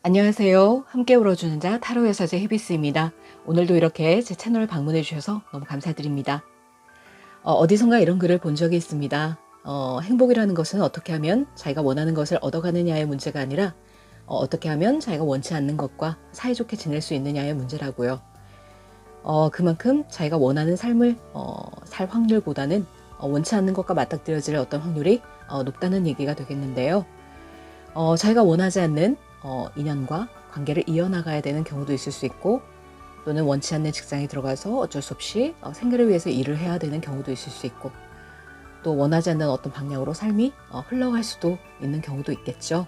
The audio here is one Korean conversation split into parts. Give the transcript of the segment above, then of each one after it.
안녕하세요. 함께 울어주는 자 타로 여사제 히비스입니다. 오늘도 이렇게 제 채널을 방문해 주셔서 너무 감사드립니다. 어디선가 이런 글을 본 적이 있습니다. 행복이라는 것은 어떻게 하면 자기가 원하는 것을 얻어가느냐의 문제가 아니라 어떻게 하면 자기가 원치 않는 것과 사이좋게 지낼 수 있느냐의 문제라고요. 그만큼 자기가 원하는 삶을 살 확률보다는 원치 않는 것과 맞닥뜨려질 어떤 확률이 높다는 얘기가 되겠는데요. 자기가 원하지 않는 인연과 관계를 이어나가야 되는 경우도 있을 수 있고, 또는 원치 않는 직장에 들어가서 어쩔 수 없이 생계를 위해서 일을 해야 되는 경우도 있을 수 있고, 또 원하지 않는 어떤 방향으로 삶이 흘러갈 수도 있는 경우도 있겠죠.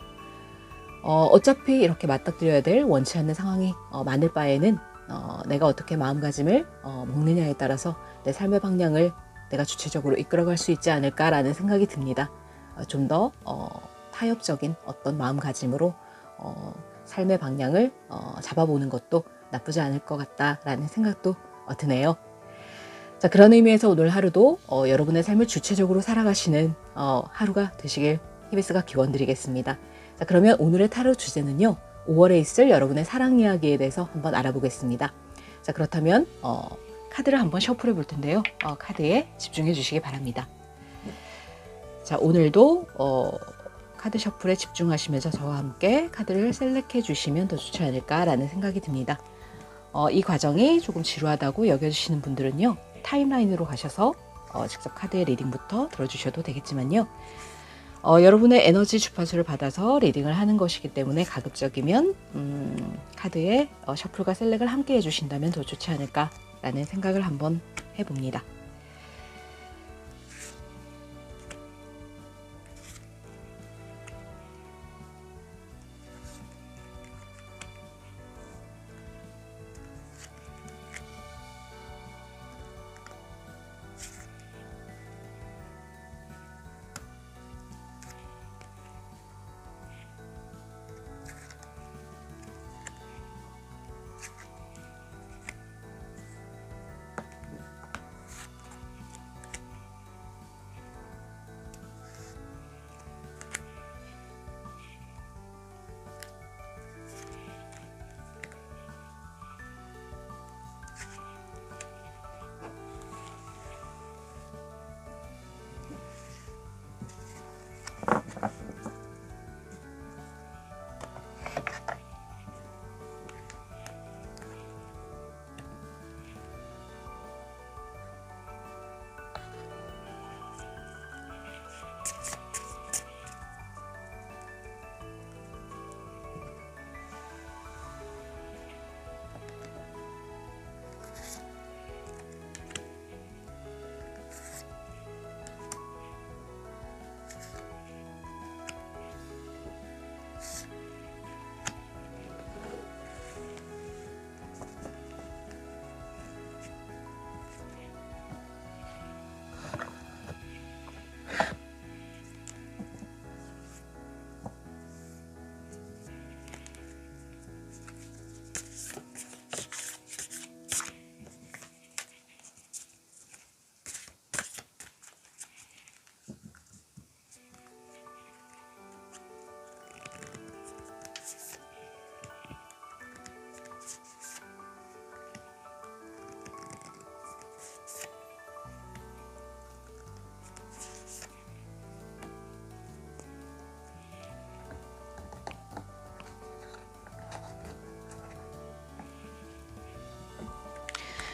어차피 이렇게 맞닥뜨려야 될 원치 않는 상황이 많을 바에는 내가 어떻게 마음가짐을 먹느냐에 따라서 내 삶의 방향을 내가 주체적으로 이끌어갈 수 있지 않을까라는 생각이 듭니다. 좀 더 타협적인 어떤 마음가짐으로 삶의 방향을 잡아보는 것도 나쁘지 않을 것 같다라는 생각도 드네요. 자, 그런 의미에서 오늘 하루도 여러분의 삶을 주체적으로 살아가시는 하루가 되시길 히비스가 기원드리겠습니다. 자, 그러면 오늘의 타로 주제는요, 5월에 있을 여러분의 사랑 이야기에 대해서 한번 알아보겠습니다. 자, 그렇다면 카드를 한번 셔플해 볼 텐데요. 카드에 집중해 주시기 바랍니다. 자, 오늘도 카드 셔플에 집중하시면서 저와 함께 카드를 셀렉해 주시면 더 좋지 않을까라는 생각이 듭니다. 이 과정이 조금 지루하다고 여겨주시는 분들은요, 타임라인으로 가셔서 직접 카드의 리딩부터 들어주셔도 되겠지만요, 여러분의 에너지 주파수를 받아서 리딩을 하는 것이기 때문에 가급적이면 카드에 셔플과 셀렉을 함께 해주신다면 더 좋지 않을까라는 생각을 한번 해봅니다.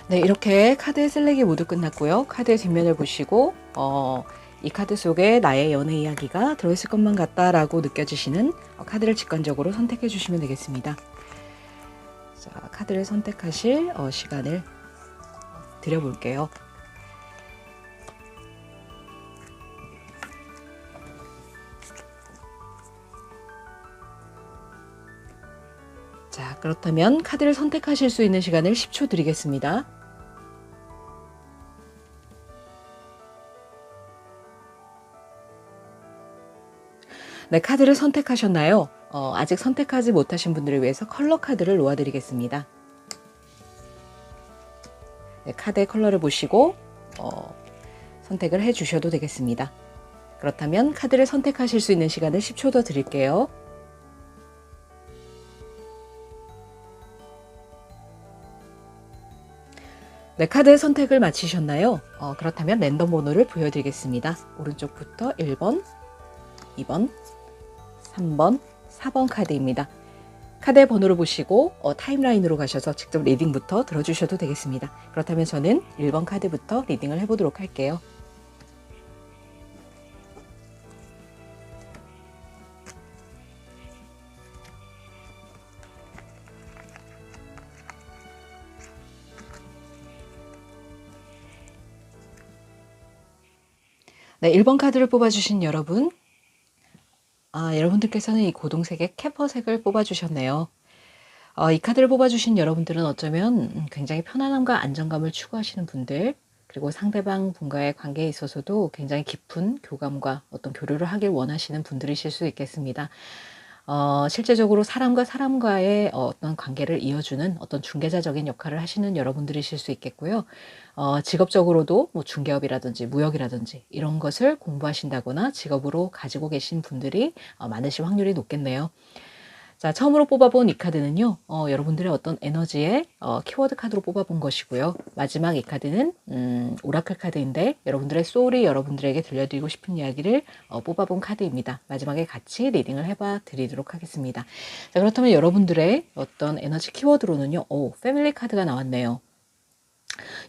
네, 이렇게 카드의 셀렉이 모두 끝났고요. 카드의 뒷면을 보시고 이 카드 속에 나의 연애 이야기가 들어있을 것만 같다라고 느껴지시는 카드를 직관적으로 선택해 주시면 되겠습니다. 자, 카드를 선택하실 시간을 드려볼게요. 자, 그렇다면 카드를 선택하실 수 있는 시간을 10초 드리겠습니다. 네, 카드를 선택하셨나요? 아직 선택하지 못하신 분들을 위해서 컬러 카드를 놓아드리겠습니다. 네, 카드의 컬러를 보시고 선택을 해주셔도 되겠습니다. 그렇다면 카드를 선택하실 수 있는 시간을 10초 더 드릴게요. 네, 카드의 선택을 마치셨나요? 그렇다면 랜덤 번호를 보여드리겠습니다. 오른쪽부터 1번, 2번, 3번, 4번 카드입니다. 카드의 번호를 보시고 타임라인으로 가셔서 직접 리딩부터 들어주셔도 되겠습니다. 그렇다면 저는 1번 카드부터 리딩을 해보도록 할게요. 네, 1번 카드를 뽑아주신 여러분, 여러분들께서는 이 고동색의 캐퍼색을 뽑아주셨네요. 이 카드를 뽑아주신 여러분들은 어쩌면 굉장히 편안함과 안정감을 추구하시는 분들, 그리고 상대방 분과의 관계에 있어서도 굉장히 깊은 교감과 어떤 교류를 하길 원하시는 분들이실 수 있겠습니다. 실제적으로 사람과 사람과의 어떤 관계를 이어주는 어떤 중개자적인 역할을 하시는 여러분들이실 수 있겠고요. 직업적으로도 뭐 중개업이라든지 무역이라든지 이런 것을 공부하신다거나 직업으로 가지고 계신 분들이 많으실 확률이 높겠네요. 자, 처음으로 뽑아본 이 카드는요, 여러분들의 어떤 에너지의 키워드 카드로 뽑아본 것이고요. 마지막 이 카드는 오라클 카드인데 여러분들의 소울이 여러분들에게 들려드리고 싶은 이야기를 뽑아본 카드입니다. 마지막에 같이 리딩을 해봐 드리도록 하겠습니다. 자, 그렇다면 여러분들의 어떤 에너지 키워드로는요, 패밀리 카드가 나왔네요.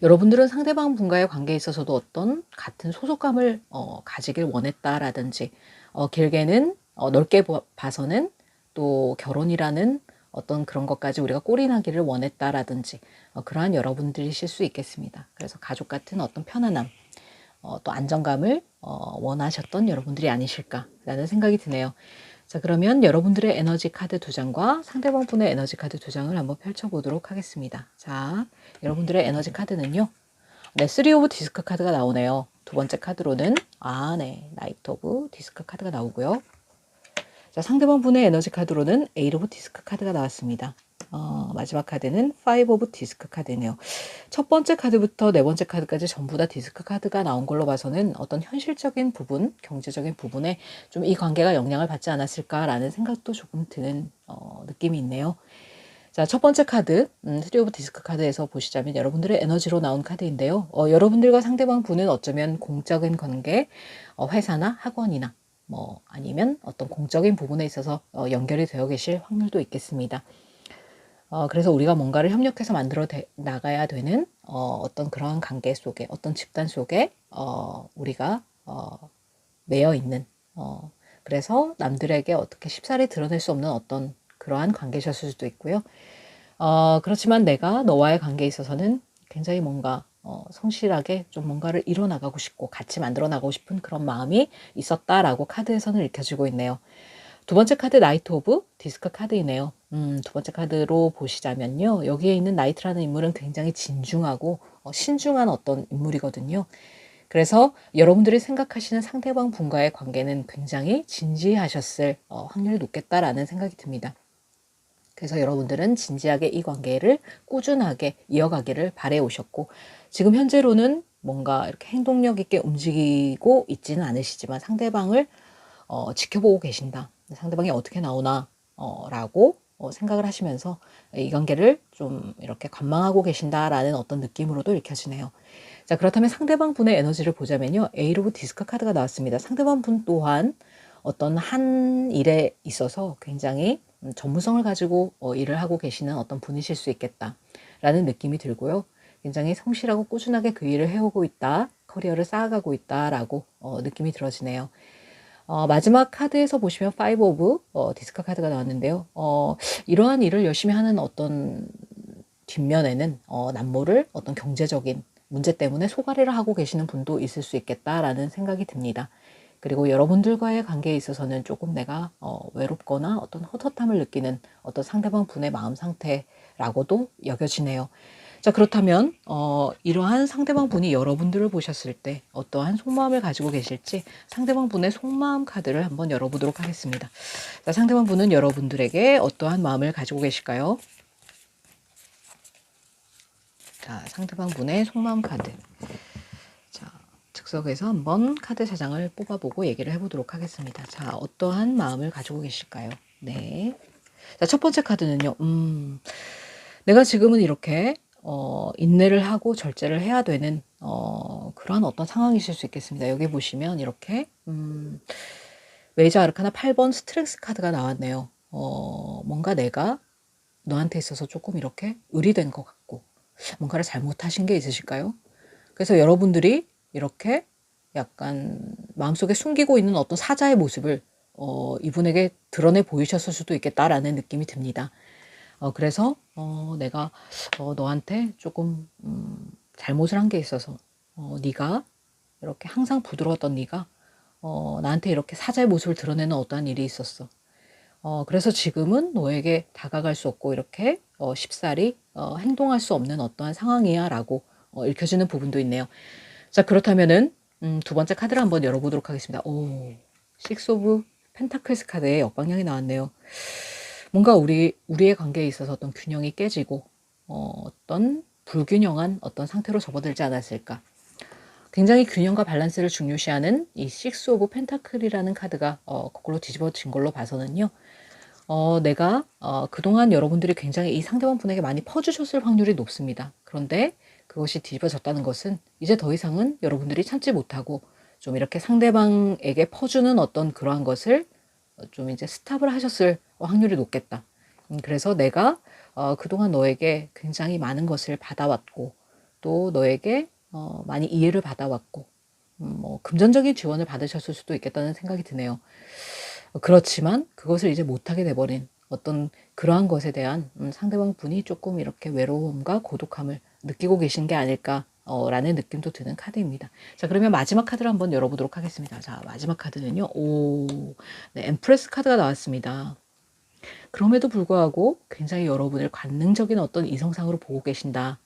여러분들은 상대방 분과의 관계에 있어서도 어떤 같은 소속감을 가지길 원했다라든지 길게는 넓게 봐서는 또 결혼이라는 어떤 그런 것까지 우리가 꼴이 나기를 원했다라든지 그러한 여러분들이실 수 있겠습니다. 그래서 가족 같은 어떤 편안함, 또 안정감을 원하셨던 여러분들이 아니실까라는 생각이 드네요. 자, 그러면 여러분들의 에너지 카드 2장과 상대방 분의 에너지 카드 2장을 한번 펼쳐보도록 하겠습니다. 자, 여러분들의 에너지 카드는요. 네, 3 오브 디스크 카드가 나오네요. 두 번째 카드로는 나이트 오브 디스크 카드가 나오고요. 자, 상대방 분의 에너지 카드로는 8 오브 디스크 카드가 나왔습니다. 마지막 카드는 5 오브 디스크 카드네요. 첫 번째 카드부터 네 번째 카드까지 전부 다 디스크 카드가 나온 걸로 봐서는 어떤 현실적인 부분, 경제적인 부분에 좀 이 관계가 영향을 받지 않았을까라는 생각도 조금 드는 느낌이 있네요. 자, 첫 번째 카드, 3 오브 디스크 카드에서 보시자면 여러분들의 에너지로 나온 카드인데요. 여러분들과 상대방 분은 어쩌면 공적인 관계, 회사나 학원이나 뭐 아니면 어떤 공적인 부분에 있어서 연결이 되어 계실 확률도 있겠습니다. 그래서 우리가 뭔가를 협력해서 만들어 나가야 되는 어떤 그런 관계 속에 어떤 집단 속에 우리가 매여 있는 그래서 남들에게 어떻게 쉽사리 드러낼 수 없는 어떤 그러한 관계셨을 수도 있고요. 그렇지만 내가 너와의 관계에 있어서는 굉장히 뭔가 성실하게 좀 뭔가를 이뤄나가고 싶고 같이 만들어 나가고 싶은 그런 마음이 있었다라고 카드에서는 읽혀지고 있네요. 두 번째 카드 나이트 오브 디스크 카드이네요. 두 번째 카드로 보시자면요. 여기에 있는 나이트라는 인물은 굉장히 진중하고 신중한 어떤 인물이거든요. 그래서 여러분들이 생각하시는 상대방 분과의 관계는 굉장히 진지하셨을 확률이 높겠다라는 생각이 듭니다. 그래서 여러분들은 진지하게 이 관계를 꾸준하게 이어가기를 바래 오셨고 지금 현재로는 뭔가 이렇게 행동력 있게 움직이고 있지는 않으시지만 상대방을 지켜보고 계신다. 상대방이 어떻게 나오나 라고 생각을 하시면서 이 관계를 좀 이렇게 관망하고 계신다라는 어떤 느낌으로도 읽혀지네요. 자, 그렇다면 상대방 분의 에너지를 보자면요. 에이트 오브 디스크 카드가 나왔습니다. 상대방 분 또한 어떤 한 일에 있어서 굉장히 전문성을 가지고 일을 하고 계시는 어떤 분이실 수 있겠다라는 느낌이 들고요. 굉장히 성실하고 꾸준하게 그 일을 해오고 있다, 커리어를 쌓아가고 있다라고 느낌이 들어지네요. 마지막 카드에서 보시면 5 오브 디스크 카드가 나왔는데요. 이러한 일을 열심히 하는 어떤 뒷면에는 남모를 어떤 경제적인 문제 때문에 소가리를 하고 계시는 분도 있을 수 있겠다라는 생각이 듭니다. 그리고 여러분들과의 관계에 있어서는 조금 내가 외롭거나 어떤 헛헛함을 느끼는 어떤 상대방 분의 마음 상태라고도 여겨지네요. 자, 그렇다면 이러한 상대방 분이 여러분들을 보셨을 때 어떠한 속마음을 가지고 계실지 상대방 분의 속마음 카드를 한번 열어보도록 하겠습니다. 자, 상대방 분은 여러분들에게 어떠한 마음을 가지고 계실까요? 자, 상대방 분의 속마음 카드. 자, 즉석에서 한번 카드 3장을 뽑아보고 얘기를 해보도록 하겠습니다. 자, 어떠한 마음을 가지고 계실까요? 네. 자, 첫 번째 카드는요. 내가 지금은 이렇게 인내를 하고 절제를 해야 되는 그런 어떤 상황이실 수 있겠습니다. 여기 보시면 이렇게 메이저 아르카나 8번 스트렝스 카드가 나왔네요. 뭔가 내가 너한테 있어서 조금 이렇게 의리된 것 같고 뭔가를 잘못하신 게 있으실까요? 그래서 여러분들이 이렇게 약간 마음속에 숨기고 있는 어떤 사자의 모습을 이분에게 드러내 보이셨을 수도 있겠다라는 느낌이 듭니다. 그래서 내가 너한테 조금 잘못을 한 게 있어서 네가 이렇게 항상 부드러웠던 네가 나한테 이렇게 사자의 모습을 드러내는 어떠한 일이 있었어. 그래서 지금은 너에게 다가갈 수 없고 이렇게 쉽사리 행동할 수 없는 어떠한 상황이야 라고 읽혀지는 부분도 있네요. 자, 그렇다면은 두 번째 카드를 한번 열어보도록 하겠습니다. 오, 식스 오브 펜타클스 카드의 역방향이 나왔네요. 뭔가 우리의 관계에 있어서 어떤 균형이 깨지고 어떤 불균형한 어떤 상태로 접어들지 않았을까. 굉장히 균형과 밸런스를 중요시하는 이 식스 오브 펜타클이라는 카드가 거꾸로 뒤집어진 걸로 봐서는요. 내가 그동안 여러분들이 굉장히 이 상대방 분에게 많이 퍼주셨을 확률이 높습니다. 그런데 그것이 뒤집어졌다는 것은 이제 더 이상은 여러분들이 참지 못하고 좀 이렇게 상대방에게 퍼주는 어떤 그러한 것을 좀 이제 스탑을 하셨을 확률이 높겠다. 그래서 내가 그동안 너에게 굉장히 많은 것을 받아왔고 또 너에게 많이 이해를 받아왔고 뭐 금전적인 지원을 받으셨을 수도 있겠다는 생각이 드네요. 그렇지만 그것을 이제 못하게 돼버린 어떤 그러한 것에 대한 상대방 분이 조금 이렇게 외로움과 고독함을 느끼고 계신 게 아닐까 라는 느낌도 드는 카드입니다. 자, 그러면 마지막 카드를 한번 열어보도록 하겠습니다. 자, 마지막 카드는요. 네, 엠프레스 카드가 나왔습니다. 그럼에도 불구하고 굉장히 여러분을 관능적인 어떤 이성상으로 보고 계신다.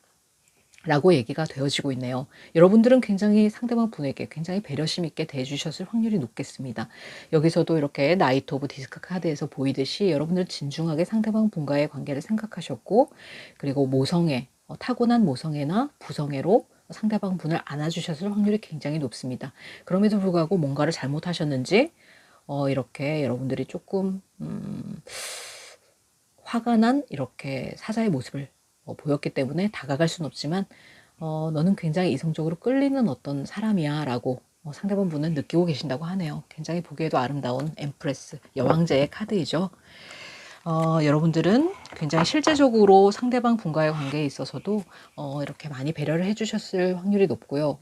라고 얘기가 되어지고 있네요. 여러분들은 굉장히 상대방 분에게 굉장히 배려심 있게 대해주셨을 확률이 높겠습니다. 여기서도 이렇게 나이트 오브 디스크 카드에서 보이듯이 여러분들 진중하게 상대방 분과의 관계를 생각하셨고 그리고 모성애, 타고난 모성애나 부성애로 상대방 분을 안아주셨을 확률이 굉장히 높습니다. 그럼에도 불구하고 뭔가를 잘못하셨는지 이렇게 여러분들이 조금 화가 난 이렇게 사자의 모습을 보였기 때문에 다가갈 수는 없지만 너는 굉장히 이성적으로 끌리는 어떤 사람이야 라고 상대방 분은 느끼고 계신다고 하네요. 굉장히 보기에도 아름다운 엠프레스, 여왕제의 카드이죠. 여러분들은 굉장히 실제적으로 상대방 분과의 관계에 있어서도 이렇게 많이 배려를 해주셨을 확률이 높고요.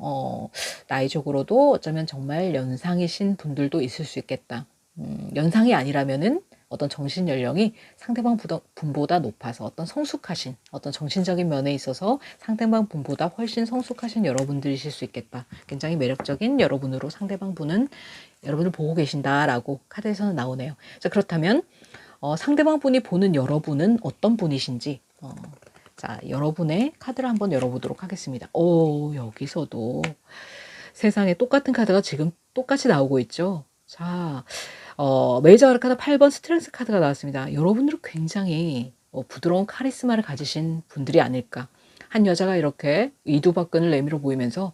나이적으로도 어쩌면 정말 연상이신 분들도 있을 수 있겠다. 연상이 아니라면은 어떤 정신 연령이 상대방 분보다 높아서 어떤 성숙하신 어떤 정신적인 면에 있어서 상대방 분보다 훨씬 성숙하신 여러분들이실 수 있겠다. 굉장히 매력적인 여러분으로 상대방 분은 여러분을 보고 계신다라고 카드에서는 나오네요. 자, 그렇다면 상대방 분이 보는 여러분은 어떤 분이신지 자, 여러분의 카드를 한번 열어보도록 하겠습니다. 여기서도 세상에 똑같은 카드가 지금 똑같이 나오고 있죠. 자, 메이저 아르카나 8번 스트렝스 카드가 나왔습니다. 여러분들은 굉장히 부드러운 카리스마를 가지신 분들이 아닐까. 한 여자가 이렇게 이두박근을 내밀어 보이면서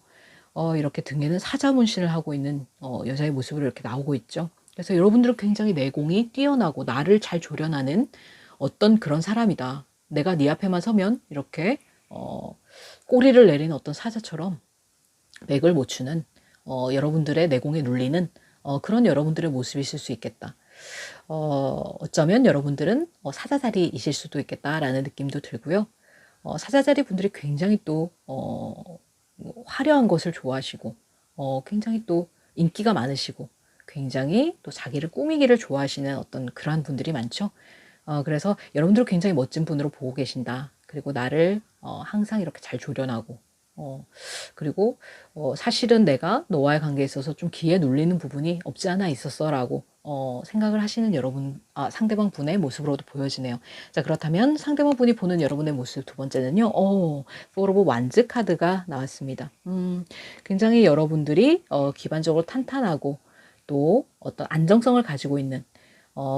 이렇게 등에는 사자 문신을 하고 있는 여자의 모습으로 이렇게 나오고 있죠. 그래서 여러분들은 굉장히 내공이 뛰어나고 나를 잘 조련하는 어떤 그런 사람이다. 내가 네 앞에만 서면 이렇게 꼬리를 내리는 어떤 사자처럼 맥을 못 추는 여러분들의 내공에 눌리는 그런 여러분들의 모습이실 수 있겠다. 어쩌면 여러분들은 사자자리이실 수도 있겠다라는 느낌도 들고요. 사자자리 분들이 굉장히 또 화려한 것을 좋아하시고 굉장히 또 인기가 많으시고 굉장히 또 자기를 꾸미기를 좋아하시는 어떤 그러한 분들이 많죠. 그래서 여러분들은 굉장히 멋진 분으로 보고 계신다. 그리고 나를 항상 이렇게 잘 조련하고 그리고 사실은 내가 너와의 관계에 있어서 좀 기에 눌리는 부분이 없지 않아 있었어 라고 생각을 하시는 여러분, 상대방 분의 모습으로도 보여지네요. 자, 그렇다면 상대방 분이 보는 여러분의 모습 두 번째는요. 포 오브 완즈 카드가 나왔습니다. 굉장히 여러분들이 기반적으로 탄탄하고 또 어떤 안정성을 가지고 있는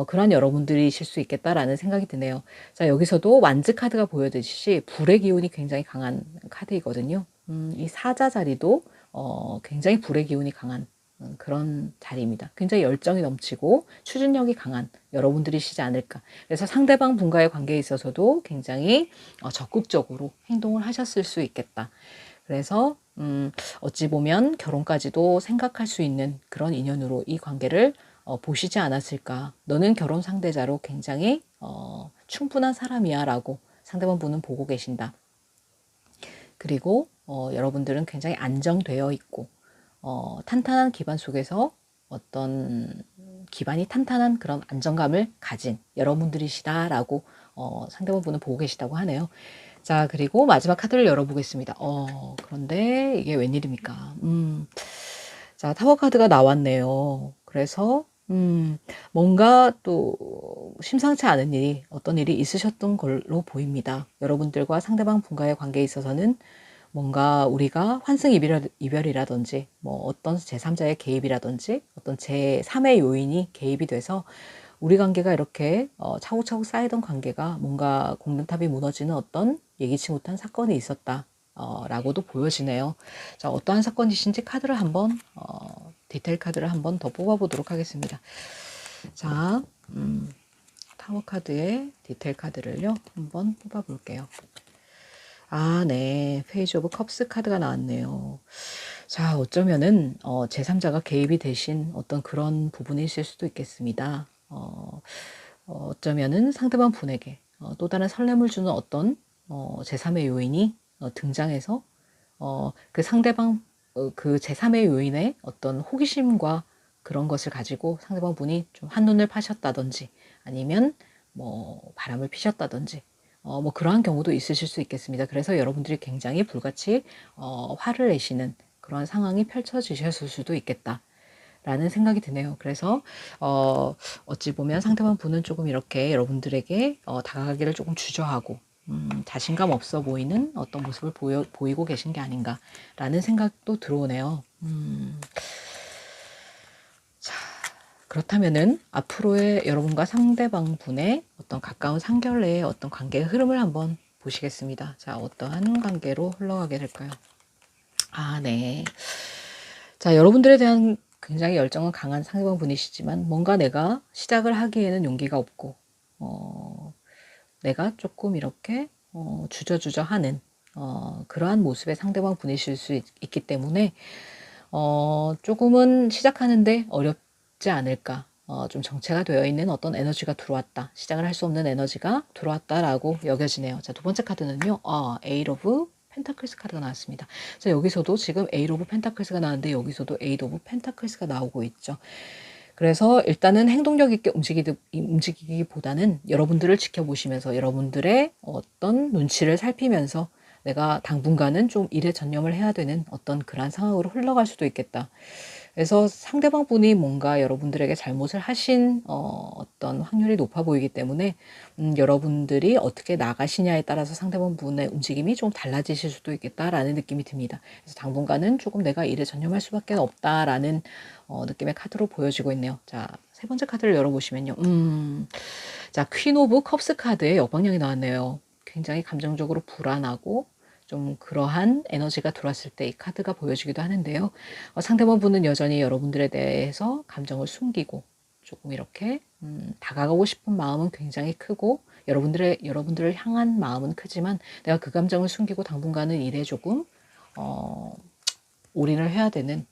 그런 여러분들이실 수 있겠다라는 생각이 드네요. 자, 여기서도 완즈 카드가 보여드듯이 불의 기운이 굉장히 강한 카드이거든요. 이 사자 자리도 굉장히 불의 기운이 강한 그런 자리입니다. 굉장히 열정이 넘치고 추진력이 강한 여러분들이시지 않을까. 그래서 상대방 분과의 관계에 있어서도 굉장히 적극적으로 행동을 하셨을 수 있겠다. 그래서 어찌 보면 결혼까지도 생각할 수 있는 그런 인연으로 이 관계를 보시지 않았을까. 너는 결혼 상대자로 굉장히 충분한 사람이야 라고 상대방 분은 보고 계신다. 그리고 여러분들은 굉장히 안정되어 있고 탄탄한 기반 속에서 어떤 기반이 탄탄한 그런 안정감을 가진 여러분들이시다라고 상대방 분은 보고 계시다고 하네요. 자, 그리고 마지막 카드를 열어보겠습니다. 그런데 이게 웬일입니까? 자, 타워 카드가 나왔네요. 그래서 뭔가 또 심상치 않은 일이, 어떤 일이 있으셨던 걸로 보입니다. 여러분들과 상대방 분과의 관계에 있어서는 뭔가 우리가 환승 이별이라든지 뭐 어떤 제3자의 개입이라든지 어떤 제3의 요인이 개입이 돼서 우리 관계가 이렇게 차곡차곡 쌓이던 관계가 뭔가 공든탑이 무너지는 어떤 예기치 못한 사건이 있었다 라고도 보여지네요. 자, 어떠한 사건이신지 카드를 한번 디테일 카드를 한번 더 뽑아 보도록 하겠습니다. 자, 타워 카드의 디테일 카드를요 한번 뽑아 볼게요. 아, 네. 페이지 오브 컵스 카드가 나왔네요. 자, 어쩌면은 제3자가 개입이 되신 어떤 그런 부분이 있을 수도 있겠습니다. 어쩌면은 상대방 분에게 또 다른 설렘을 주는 어떤 제3의 요인이 등장해서 그 상대방 그 제3의 요인의 어떤 호기심과 그런 것을 가지고 상대방 분이 좀 한눈을 파셨다든지 아니면 뭐 바람을 피셨다든지 뭐 그러한 경우도 있으실 수 있겠습니다. 그래서 여러분들이 굉장히 불같이 화를 내시는 그런 상황이 펼쳐지셨을 수도 있겠다. 라는 생각이 드네요. 그래서 어찌 보면 상대방 분은 조금 이렇게 여러분들에게 다가가기를 조금 주저하고 자신감 없어 보이는 어떤 모습을 보이고 계신 게 아닌가라는 생각도 들어오네요. 자, 그렇다면은 앞으로의 여러분과 상대방 분의 어떤 가까운 상견례의 어떤 관계의 흐름을 한번 보시겠습니다. 자, 어떠한 관계로 흘러가게 될까요? 아, 네. 자, 여러분들에 대한 굉장히 열정은 강한 상대방 분이시지만 뭔가 내가 시작을 하기에는 용기가 없고 내가 조금 이렇게 주저주저하는 그러한 모습의 상대방 분이실 수 있기 때문에 조금은 시작하는데 어렵지 않을까. 좀 정체가 되어 있는 어떤 에너지가 들어왔다. 시작을 할 수 없는 에너지가 들어왔다라고 여겨지네요. 자, 두 번째 카드는요. 에잇 오브 펜타클스 카드가 나왔습니다. 자, 여기서도 지금 에잇 오브 펜타클스가 나왔는데 여기서도 에잇 오브 펜타클스가 나오고 있죠. 그래서 일단은 행동력 있게 움직이기보다는 여러분들을 지켜보시면서 여러분들의 어떤 눈치를 살피면서 내가 당분간은 좀 일에 전념을 해야 되는 어떤 그러한 상황으로 흘러갈 수도 있겠다. 그래서 상대방 분이 뭔가 여러분들에게 잘못을 하신 어떤 확률이 높아 보이기 때문에 여러분들이 어떻게 나가시냐에 따라서 상대방 분의 움직임이 좀 달라지실 수도 있겠다라는 느낌이 듭니다. 그래서 당분간은 조금 내가 일에 전념할 수밖에 없다라는 느낌의 카드로 보여지고 있네요. 자, 세 번째 카드를 열어보시면요. 자, 퀸 오브 컵스 카드의 역방향이 나왔네요. 굉장히 감정적으로 불안하고 좀 그러한 에너지가 들어왔을 때 이 카드가 보여지기도 하는데요. 상대방 분은 여전히 여러분들에 대해서 감정을 숨기고 조금 이렇게 다가가고 싶은 마음은 굉장히 크고 여러분들을 향한 마음은 크지만 내가 그 감정을 숨기고 당분간은 일에 조금 올인을 해야 되는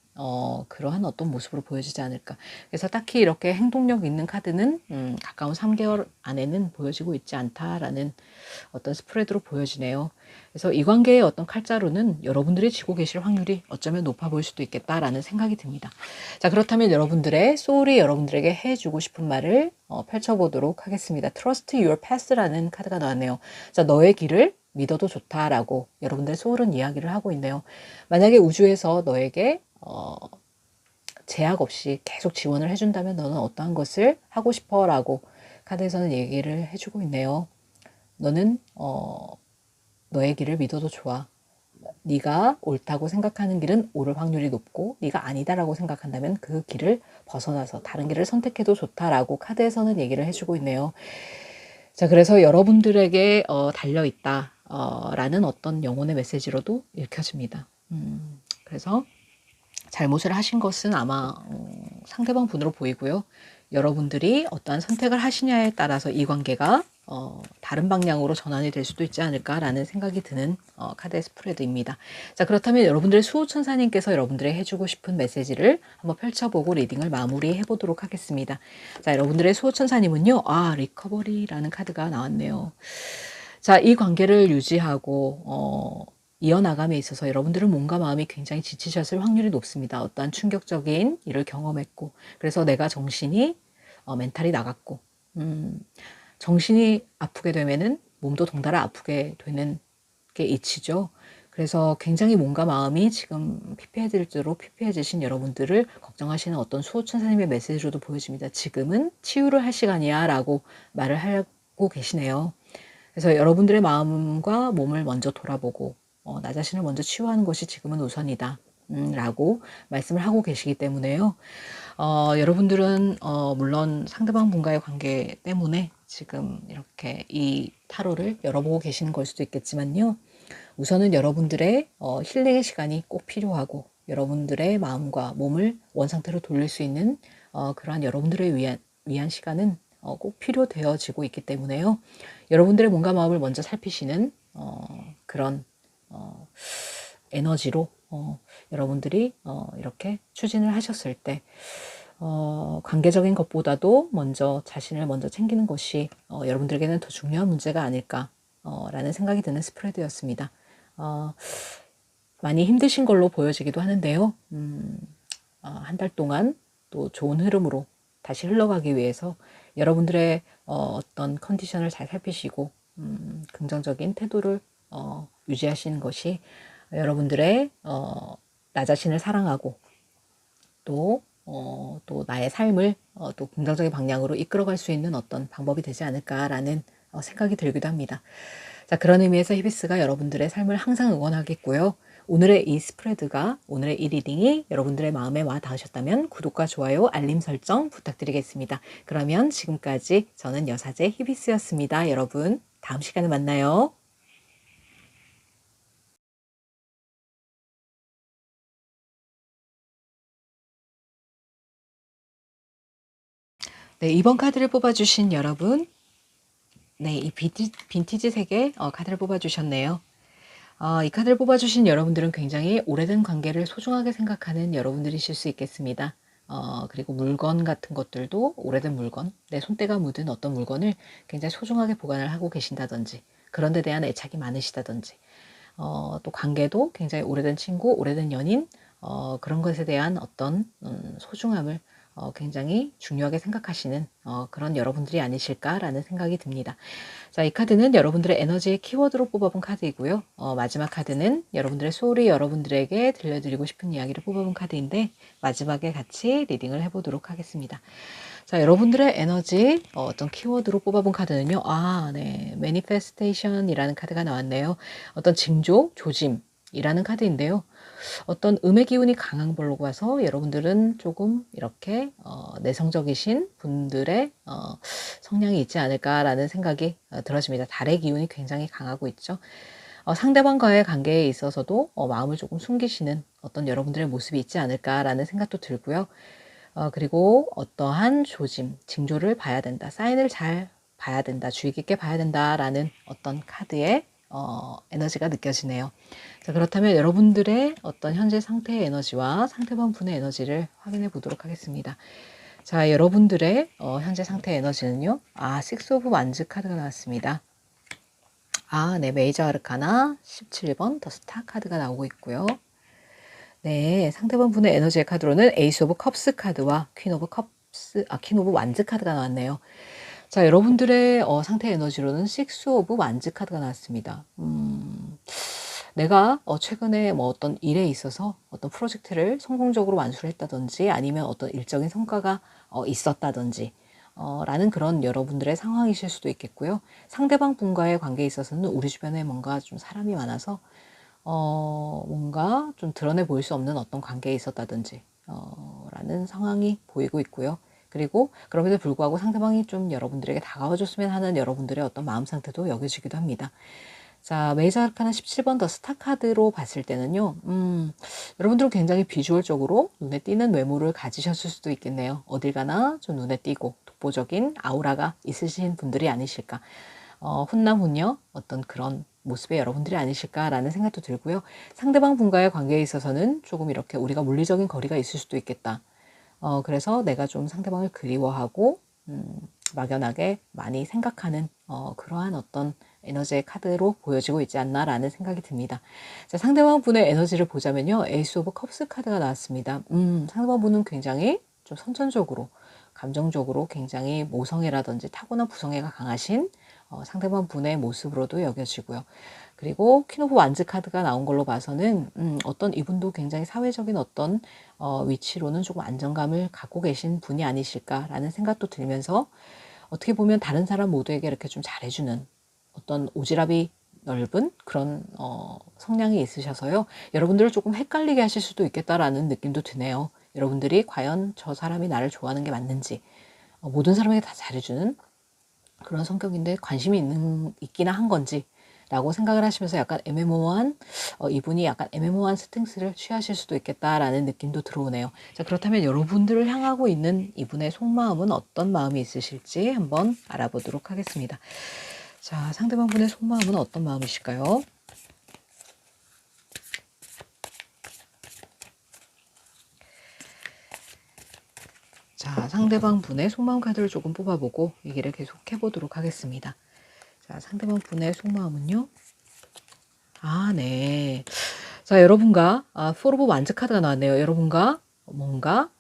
그러한 어떤 모습으로 보여지지 않을까. 그래서 딱히 이렇게 행동력 있는 카드는 가까운 3개월 안에는 보여지고 있지 않다라는 어떤 스프레드로 보여지네요. 그래서 이 관계의 어떤 칼자루는 여러분들이 쥐고 계실 확률이 어쩌면 높아 보일 수도 있겠다라는 생각이 듭니다. 자, 그렇다면 여러분들의 소울이 여러분들에게 해주고 싶은 말을 펼쳐보도록 하겠습니다. Trust your path라는 카드가 나왔네요. 자, 너의 길을 믿어도 좋다라고 여러분들의 소울은 이야기를 하고 있네요. 만약에 우주에서 너에게 제약 없이 계속 지원을 해준다면 너는 어떠한 것을 하고 싶어? 라고 카드에서는 얘기를 해주고 있네요. 너는 너의 길을 믿어도 좋아. 네가 옳다고 생각하는 길은 옳을 확률이 높고 네가 아니다라고 생각한다면 그 길을 벗어나서 다른 길을 선택해도 좋다라고 카드에서는 얘기를 해주고 있네요. 자, 그래서 여러분들에게 달려있다 라는 어떤 영혼의 메시지로도 읽혀집니다. 그래서 잘못을 하신 것은 아마 상대방 분으로 보이고요. 여러분들이 어떠한 선택을 하시냐에 따라서 이 관계가 다른 방향으로 전환이 될 수도 있지 않을까라는 생각이 드는 카드의 스프레드입니다. 자, 그렇다면 여러분들의 수호천사님께서 여러분들의 해주고 싶은 메시지를 한번 펼쳐보고 리딩을 마무리해 보도록 하겠습니다. 자, 여러분들의 수호천사님은요. 리커버리라는 카드가 나왔네요. 자, 이 관계를 유지하고 이어나감에 있어서 여러분들은 몸과 마음이 굉장히 지치셨을 확률이 높습니다. 어떠한 충격적인 일을 경험했고, 그래서 내가 정신이 멘탈이 나갔고, 정신이 아프게 되면은 몸도 덩달아 아프게 되는 게 이치죠. 그래서 굉장히 몸과 마음이 지금 피폐해질 대로 피폐해지신 여러분들을 걱정하시는 어떤 수호천사님의 메시지로도 보여집니다. 지금은 치유를 할 시간이야 라고 말을 하고 계시네요. 그래서 여러분들의 마음과 몸을 먼저 돌아보고 나 자신을 먼저 치유하는 것이 지금은 우선이다 라고 말씀을 하고 계시기 때문에요. 여러분들은 물론 상대방 분과의 관계 때문에 지금 이렇게 이 타로를 열어보고 계시는 걸 수도 있겠지만요. 우선은 여러분들의 힐링의 시간이 꼭 필요하고 여러분들의 마음과 몸을 원상태로 돌릴 수 있는 그러한 여러분들을 위한 시간은 꼭 필요되어지고 있기 때문에요. 여러분들의 몸과 마음을 먼저 살피시는 그런 에너지로 여러분들이 이렇게 추진을 하셨을 때 관계적인 것보다도 먼저 자신을 먼저 챙기는 것이 여러분들에게는 더 중요한 문제가 아닐까라는 생각이 드는 스프레드였습니다. 많이 힘드신 걸로 보여지기도 하는데요. 한 달 동안 또 좋은 흐름으로 다시 흘러가기 위해서 여러분들의 어떤 컨디션을 잘 살피시고 긍정적인 태도를 유지하시는 것이 여러분들의 나 자신을 사랑하고 또 나의 삶을 또 긍정적인 방향으로 이끌어갈 수 있는 어떤 방법이 되지 않을까라는 생각이 들기도 합니다. 자, 그런 의미에서 히비스가 여러분들의 삶을 항상 응원하겠고요. 오늘의 이 스프레드가, 오늘의 이 리딩이 여러분들의 마음에 와 닿으셨다면 구독과 좋아요, 알림 설정 부탁드리겠습니다. 그러면 지금까지 저는 여사제 히비스였습니다. 여러분, 다음 시간에 만나요. 네, 이번 카드를 뽑아주신 여러분, 네, 이 빈티지 색의 카드를 뽑아주셨네요. 이 카드를 뽑아주신 여러분들은 굉장히 오래된 관계를 소중하게 생각하는 여러분들이실 수 있겠습니다. 그리고 물건 같은 것들도 오래된 물건, 내 손때가 묻은 어떤 물건을 굉장히 소중하게 보관을 하고 계신다든지 그런 데 대한 애착이 많으시다든지 또 관계도 굉장히 오래된 친구, 오래된 연인 그런 것에 대한 어떤 소중함을 굉장히 중요하게 생각하시는 그런 여러분들이 아니실까라는 생각이 듭니다. 자, 이 카드는 여러분들의 에너지의 키워드로 뽑아본 카드이고요. 마지막 카드는 여러분들의 소울이 여러분들에게 들려드리고 싶은 이야기를 뽑아본 카드인데 마지막에 같이 리딩을 해보도록 하겠습니다. 자, 여러분들의 에너지 어떤 키워드로 뽑아본 카드는요. 네, 매니페스테이션이라는 카드가 나왔네요. 어떤 징조, 조짐이라는 카드인데요. 어떤 음의 기운이 강한 걸로 봐서 여러분들은 조금 이렇게 내성적이신 분들의 성향이 있지 않을까라는 생각이 들어집니다. 달의 기운이 굉장히 강하고 있죠. 상대방과의 관계에 있어서도 마음을 조금 숨기시는 어떤 여러분들의 모습이 있지 않을까라는 생각도 들고요. 그리고 어떠한 조짐, 징조를 봐야 된다. 사인을 잘 봐야 된다. 주의 깊게 봐야 된다라는 어떤 카드의 에너지가 느껴지네요. 자, 그렇다면 여러분들의 어떤 현재 상태의 에너지와 상대방 분의 에너지를 확인해 보도록 하겠습니다. 자, 여러분들의 현재 상태의 에너지는요. 식스 오브 완즈 카드가 나왔습니다. 네, 메이저 아르카나 17번 더 스타 카드가 나오고 있고요. 네, 상대방 분의 에너지의 카드로는 에이스 오브 컵스 카드와 퀸 오브 완즈 카드가 나왔네요. 자, 여러분들의 상태 에너지로는 식스 오브 완즈 카드가 나왔습니다. 내가 최근에 뭐 어떤 일에 있어서 어떤 프로젝트를 성공적으로 완수를 했다든지 아니면 어떤 일적인 성과가 있었다든지 라는 그런 여러분들의 상황이실 수도 있겠고요. 상대방 분과의 관계에 있어서는 우리 주변에 뭔가 좀 사람이 많아서 뭔가 좀 드러내 보일 수 없는 어떤 관계에 있었다든지 라는 상황이 보이고 있고요. 그리고 그럼에도 불구하고 상대방이 좀 여러분들에게 다가와 줬으면 하는 여러분들의 어떤 마음 상태도 여겨지기도 합니다. 자, 메이저 아르카나 17번 더 스타 카드로 봤을 때는요. 여러분들은 굉장히 비주얼적으로 눈에 띄는 외모를 가지셨을 수도 있겠네요. 어딜 가나 좀 눈에 띄고 독보적인 아우라가 있으신 분들이 아니실까. 훈남 훈녀 어떤 그런 모습의 여러분들이 아니실까라는 생각도 들고요. 상대방 분과의 관계에 있어서는 조금 이렇게 우리가 물리적인 거리가 있을 수도 있겠다. 그래서 내가 좀 상대방을 그리워하고 막연하게 많이 생각하는 그러한 어떤 에너지의 카드로 보여지고 있지 않나라는 생각이 듭니다. 자, 상대방 분의 에너지를 보자면요. 에이스 오브 컵스 카드가 나왔습니다. 상대방 분은 굉장히 좀 선천적으로 감정적으로 굉장히 모성애라든지 타고난 부성애가 강하신 상대방 분의 모습으로도 여겨지고요. 그리고 퀸 오브 완즈 카드가 나온 걸로 봐서는 어떤 이분도 굉장히 사회적인 어떤 위치로는 조금 안정감을 갖고 계신 분이 아니실까라는 생각도 들면서 어떻게 보면 다른 사람 모두에게 이렇게 좀 잘해주는 어떤 오지랖이 넓은 그런 성향이 있으셔서요. 여러분들을 조금 헷갈리게 하실 수도 있겠다라는 느낌도 드네요. 여러분들이 과연 저 사람이 나를 좋아하는 게 맞는지 모든 사람에게 다 잘해주는 그런 성격인데 관심이 있기나 한 건지 라고 생각을 하시면서 약간 애매모호한 이분이 약간 애매모호한 스탠스를 취하실 수도 있겠다라는 느낌도 들어오네요. 자, 그렇다면 여러분들을 향하고 있는 이분의 속마음은 어떤 마음이 있으실지 한번 알아보도록 하겠습니다. 자, 상대방 분의 속마음은 어떤 마음이실까요? 자, 상대방 분의 속마음 카드를 조금 뽑아보고 얘기를 계속 해보도록 하겠습니다. 자, 상대방 분의 속마음은요. 아, 네. 자, 여러분과 포 오브 완즈 카드가 나왔네요. 여러분과 뭔가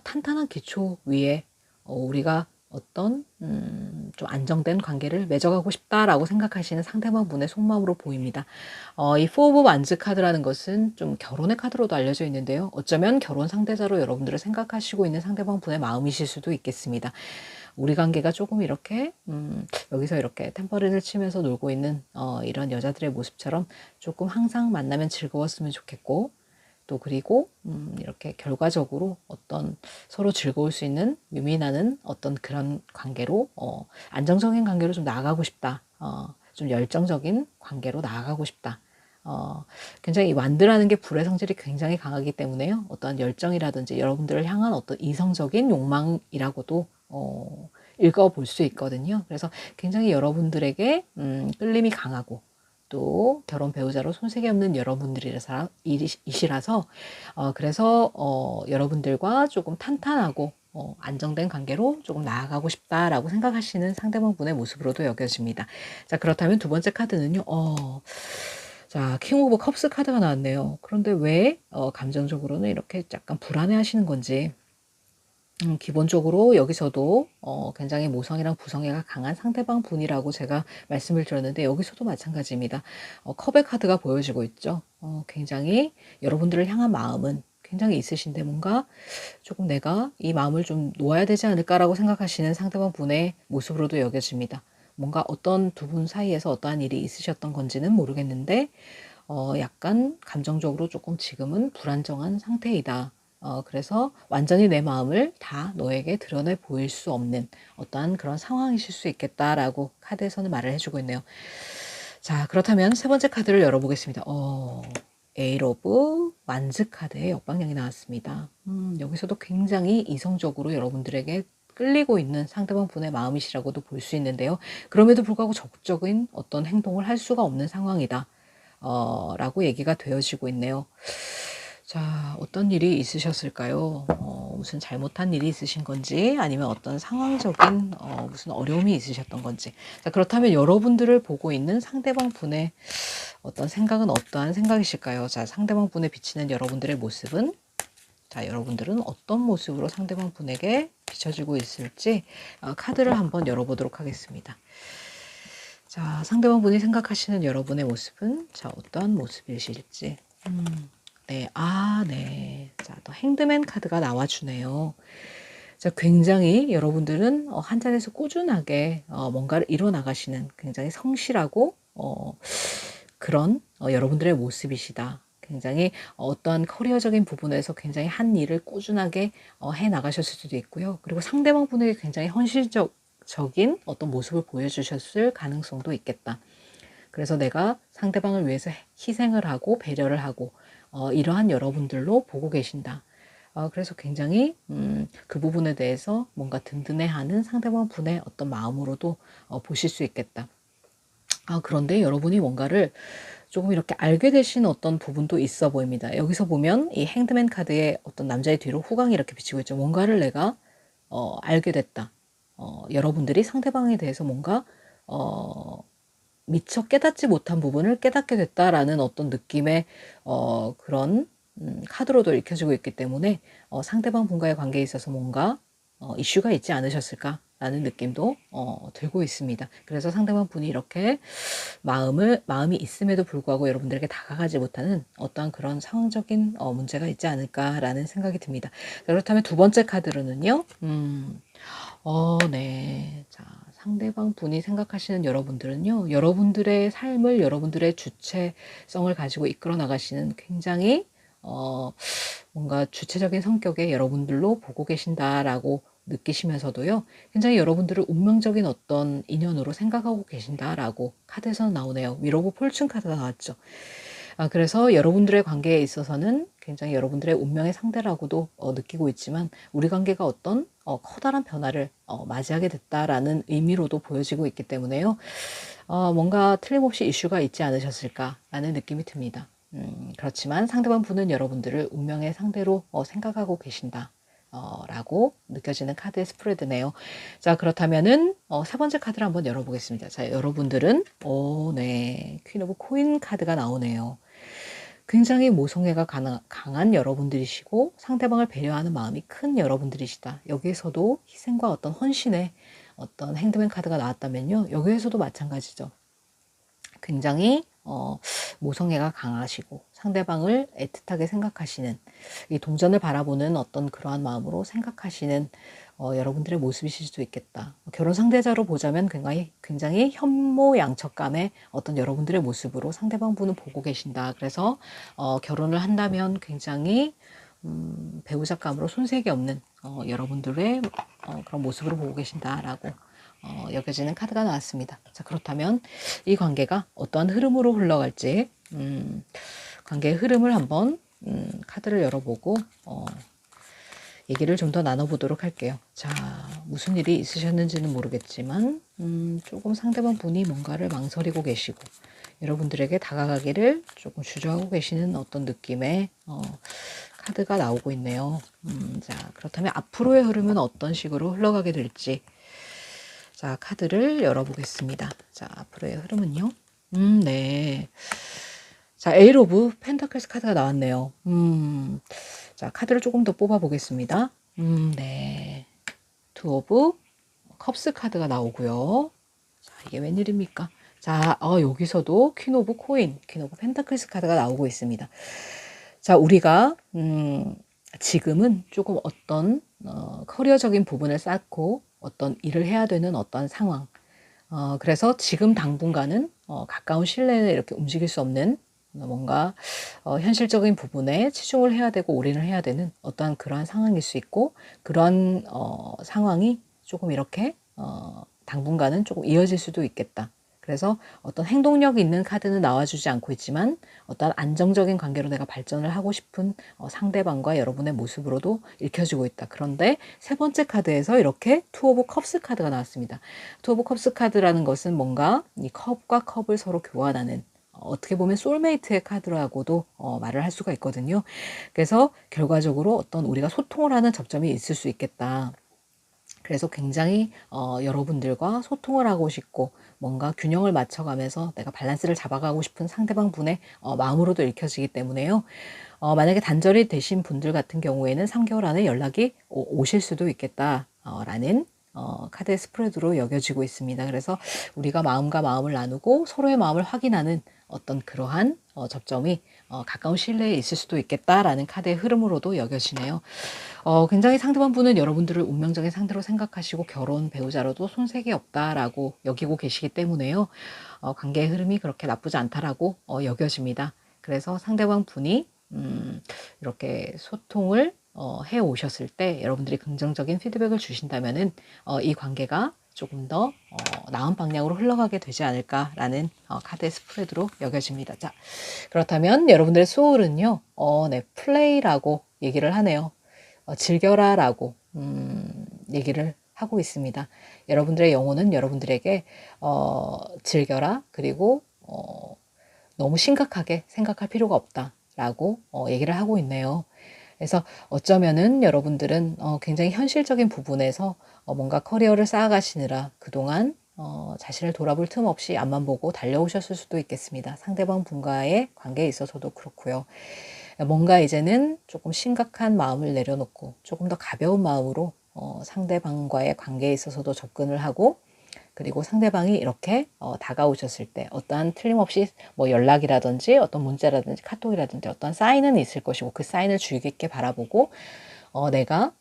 탄탄한 기초 위에 우리가 어떤 좀 안정된 관계를 맺어가고 싶다라고 생각하시는 상대방 분의 속마음으로 보입니다. 이 포 오브 완즈 카드라는 것은 좀 결혼의 카드로도 알려져 있는데요. 어쩌면 결혼 상대자로 여러분들을 생각하시고 있는 상대방 분의 마음이실 수도 있겠습니다. 우리 관계가 조금 이렇게 여기서 이렇게 템퍼리를 치면서 놀고 있는 이런 여자들의 모습처럼 조금 항상 만나면 즐거웠으면 좋겠고 또 그리고 이렇게 결과적으로 어떤 서로 즐거울 수 있는 유민하는 어떤 그런 관계로 안정적인 관계로 좀 나아가고 싶다. 좀 열정적인 관계로 나아가고 싶다. 굉장히 완드라는 게 불의 성질이 굉장히 강하기 때문에요. 어떤 열정이라든지 여러분들을 향한 어떤 이성적인 욕망이라고도 읽어볼 수 있거든요. 그래서 굉장히 여러분들에게 끌림이 강하고 또 결혼 배우자로 손색이 없는 여러분들이시라서 그래서 여러분들과 조금 탄탄하고 안정된 관계로 조금 나아가고 싶다라고 생각하시는 상대방 분의 모습으로도 여겨집니다. 자, 그렇다면 두 번째 카드는요. 자, 킹 오브 컵스 카드가 나왔네요. 그런데 왜 감정적으로는 이렇게 약간 불안해 하시는 건지 기본적으로 여기서도 굉장히 모성이랑 부성애가 강한 상대방 분이라고 제가 말씀을 드렸는데 여기서도 마찬가지입니다. 컵의 카드가 보여지고 있죠. 굉장히 여러분들을 향한 마음은 굉장히 있으신데 뭔가 조금 내가 이 마음을 좀 놓아야 되지 않을까라고 생각하시는 상대방 분의 모습으로도 여겨집니다. 뭔가 어떤 두 분 사이에서 어떠한 일이 있으셨던 건지는 모르겠는데 약간 감정적으로 조금 지금은 불안정한 상태이다. 그래서 완전히 내 마음을 다 너에게 드러내 보일 수 없는 어떠한 그런 상황이실 수 있겠다라고 카드에서는 말을 해주고 있네요. 자, 그렇다면 세 번째 카드를 열어보겠습니다. 에일 오브 완즈 카드의 역방향이 나왔습니다. 여기서도 굉장히 이성적으로 여러분들에게 끌리고 있는 상대방 분의 마음이시라고도 볼 수 있는데요. 그럼에도 불구하고 적극적인 어떤 행동을 할 수가 없는 상황이다. 라고 얘기가 되어지고 있네요. 자, 어떤 일이 있으셨을까요? 무슨 잘못한 일이 있으신 건지 아니면 어떤 상황적인 무슨 어려움이 있으셨던 건지. 자, 그렇다면 여러분들을 보고 있는 상대방 분의 어떤 생각은 어떠한 생각이실까요? 자, 상대방 분에 비치는 여러분들의 모습은 자, 여러분들은 어떤 모습으로 상대방 분에게 비춰지고 있을지 카드를 한번 열어보도록 하겠습니다. 자, 상대방 분이 생각하시는 여러분의 모습은 자, 어떠한 모습이실지. 네, 네. 자, 또 핸드맨 카드가 나와주네요. 자, 굉장히 여러분들은 한 자리에서 꾸준하게 뭔가를 이뤄나가시는 굉장히 성실하고 그런 여러분들의 모습이시다. 굉장히 어떠한 커리어적인 부분에서 굉장히 한 일을 꾸준하게 해 나가셨을 수도 있고요. 그리고 상대방 분에게 굉장히 헌실적인 어떤 모습을 보여주셨을 가능성도 있겠다. 그래서 내가 상대방을 위해서 희생을 하고 배려를 하고 이러한 여러분들로 보고 계신다. 그래서 굉장히 그 부분에 대해서 뭔가 든든해하는 상대방 분의 어떤 마음으로도 보실 수 있겠다. 그런데 여러분이 뭔가를 조금 이렇게 알게 되신 어떤 부분도 있어 보입니다. 여기서 보면 이 행드맨 카드에 어떤 남자의 뒤로 후광이 이렇게 비치고 있죠. 뭔가를 내가 알게 됐다. 여러분들이 상대방에 대해서 뭔가 미처 깨닫지 못한 부분을 깨닫게 됐다라는 어떤 느낌의 그런 카드로도 읽혀지고 있기 때문에 상대방 분과의 관계에 있어서 뭔가 이슈가 있지 않으셨을까라는 느낌도 들고 있습니다. 그래서 상대방 분이 이렇게 마음이 있음에도 불구하고 여러분들에게 다가가지 못하는 어떠한 그런 상황적인 문제가 있지 않을까라는 생각이 듭니다. 그렇다면 두 번째 카드로는요. 네. 자, 상대방 분이 생각하시는 여러분들은요. 여러분들의 삶을 여러분들의 주체성을 가지고 이끌어 나가시는 굉장히 뭔가 주체적인 성격의 여러분들로 보고 계신다라고 느끼시면서도요. 굉장히 여러분들을 운명적인 어떤 인연으로 생각하고 계신다라고 카드에서 나오네요. 윌 오브 폴춘 카드가 나왔죠. 그래서 여러분들의 관계에 있어서는 굉장히 여러분들의 운명의 상대라고도 느끼고 있지만 우리 관계가 어떤 커다란 변화를 맞이하게 됐다라는 의미로도 보여지고 있기 때문에요. 뭔가 틀림없이 이슈가 있지 않으셨을까라는 느낌이 듭니다. 그렇지만 상대방 분은 여러분들을 운명의 상대로 생각하고 계신다. 라고 느껴지는 카드의 스프레드네요. 자, 그렇다면은 세 번째 카드를 한번 열어보겠습니다. 자, 여러분들은 네, 퀸 오브 코인 카드가 나오네요. 굉장히 모성애가 강한 여러분들이시고 상대방을 배려하는 마음이 큰 여러분들이시다. 여기에서도 희생과 어떤 헌신의 어떤 행드맨 카드가 나왔다면요. 여기에서도 마찬가지죠. 굉장히 모성애가 강하시고 상대방을 애틋하게 생각하시는 이 동전을 바라보는 어떤 그러한 마음으로 생각하시는 여러분들의 모습이실 수도 있겠다. 결혼 상대자로 보자면 굉장히 현모양처감의 어떤 여러분들의 모습으로 상대방 분은 보고 계신다. 그래서 결혼을 한다면 굉장히 배우자감으로 손색이 없는 여러분들의 그런 모습으로 보고 계신다라고 여겨지는 카드가 나왔습니다. 자, 그렇다면 이 관계가 어떠한 흐름으로 흘러갈지 관계의 흐름을 한번 카드를 열어보고 얘기를 좀 더 나눠보도록 할게요. 자, 무슨 일이 있으셨는지는 모르겠지만 조금 상대방 분이 뭔가를 망설이고 계시고 여러분들에게 다가가기를 조금 주저하고 계시는 어떤 느낌의 카드가 나오고 있네요. 자, 그렇다면 앞으로의 흐름은 어떤 식으로 흘러가게 될지 자, 카드를 열어보겠습니다. 자, 앞으로의 흐름은요. 네. 자, 에일 오브 펜타클스 카드가 나왔네요. 자, 카드를 조금 더 뽑아보겠습니다. 네. 투 오브 컵스 카드가 나오고요. 자, 이게 웬일입니까? 자, 여기서도 퀸 오브 코인, 퀸 오브 펜타클스 카드가 나오고 있습니다. 자, 우리가 지금은 조금 어떤 커리어적인 부분을 쌓고 어떤 일을 해야 되는 어떤 상황. 그래서 지금 당분간은 가까운 실내에 이렇게 움직일 수 없는 뭔가 현실적인 부분에 치중을 해야 되고 올인을 해야 되는 어떠한 그러한 상황일 수 있고 그런 상황이 조금 이렇게 당분간은 조금 이어질 수도 있겠다. 그래서 어떤 행동력 있는 카드는 나와주지 않고 있지만 어떤 안정적인 관계로 내가 발전을 하고 싶은 상대방과 여러분의 모습으로도 읽혀지고 있다. 그런데 세 번째 카드에서 이렇게 투 오브 컵스 카드가 나왔습니다. 투 오브 컵스 카드라는 것은 뭔가 이 컵과 컵을 서로 교환하는 어떻게 보면 소울메이트의 카드라고도 말을 할 수가 있거든요. 그래서 결과적으로 어떤 우리가 소통을 하는 접점이 있을 수 있겠다. 그래서 굉장히 여러분들과 소통을 하고 싶고 뭔가 균형을 맞춰가면서 내가 밸런스를 잡아가고 싶은 상대방 분의 마음으로도 읽혀지기 때문에요. 만약에 단절이 되신 분들 같은 경우에는 3개월 안에 연락이 오실 수도 있겠다라는 카드의 스프레드로 여겨지고 있습니다. 그래서 우리가 마음과 마음을 나누고 서로의 마음을 확인하는 어떤 그러한 접점이 가까운 시일내에 있을 수도 있겠다라는 카드의 흐름으로도 여겨지네요. 굉장히 상대방 분은 여러분들을 운명적인 상대로 생각하시고 결혼 배우자로도 손색이 없다라고 여기고 계시기 때문에요. 관계의 흐름이 그렇게 나쁘지 않다라고 여겨집니다. 그래서 상대방 분이 이렇게 소통을 해 오셨을 때 여러분들이 긍정적인 피드백을 주신다면은 이 관계가 조금 더 나은 방향으로 흘러가게 되지 않을까라는 카드의 스프레드로 여겨집니다. 자, 그렇다면 여러분들의 소울은요, 네, 플레이라고 얘기를 하네요. 즐겨라라고 얘기를 하고 있습니다. 여러분들의 영혼은 여러분들에게 즐겨라, 그리고 너무 심각하게 생각할 필요가 없다라고 얘기를 하고 있네요. 그래서 어쩌면은 여러분들은 굉장히 현실적인 부분에서 뭔가 커리어를 쌓아가시느라 그동안 자신을 돌아볼 틈 없이 앞만 보고 달려오셨을 수도 있겠습니다. 상대방 분과의 관계에 있어서도 그렇고요. 뭔가 이제는 조금 심각한 마음을 내려놓고 조금 더 가벼운 마음으로 상대방과의 관계에 있어서도 접근을 하고, 그리고 상대방이 이렇게 다가오셨을 때 어떠한 틀림없이 뭐 연락이라든지 어떤 문자라든지 카톡이라든지 어떤 사인은 있을 것이고, 그 사인을 주의 깊게 바라보고 내가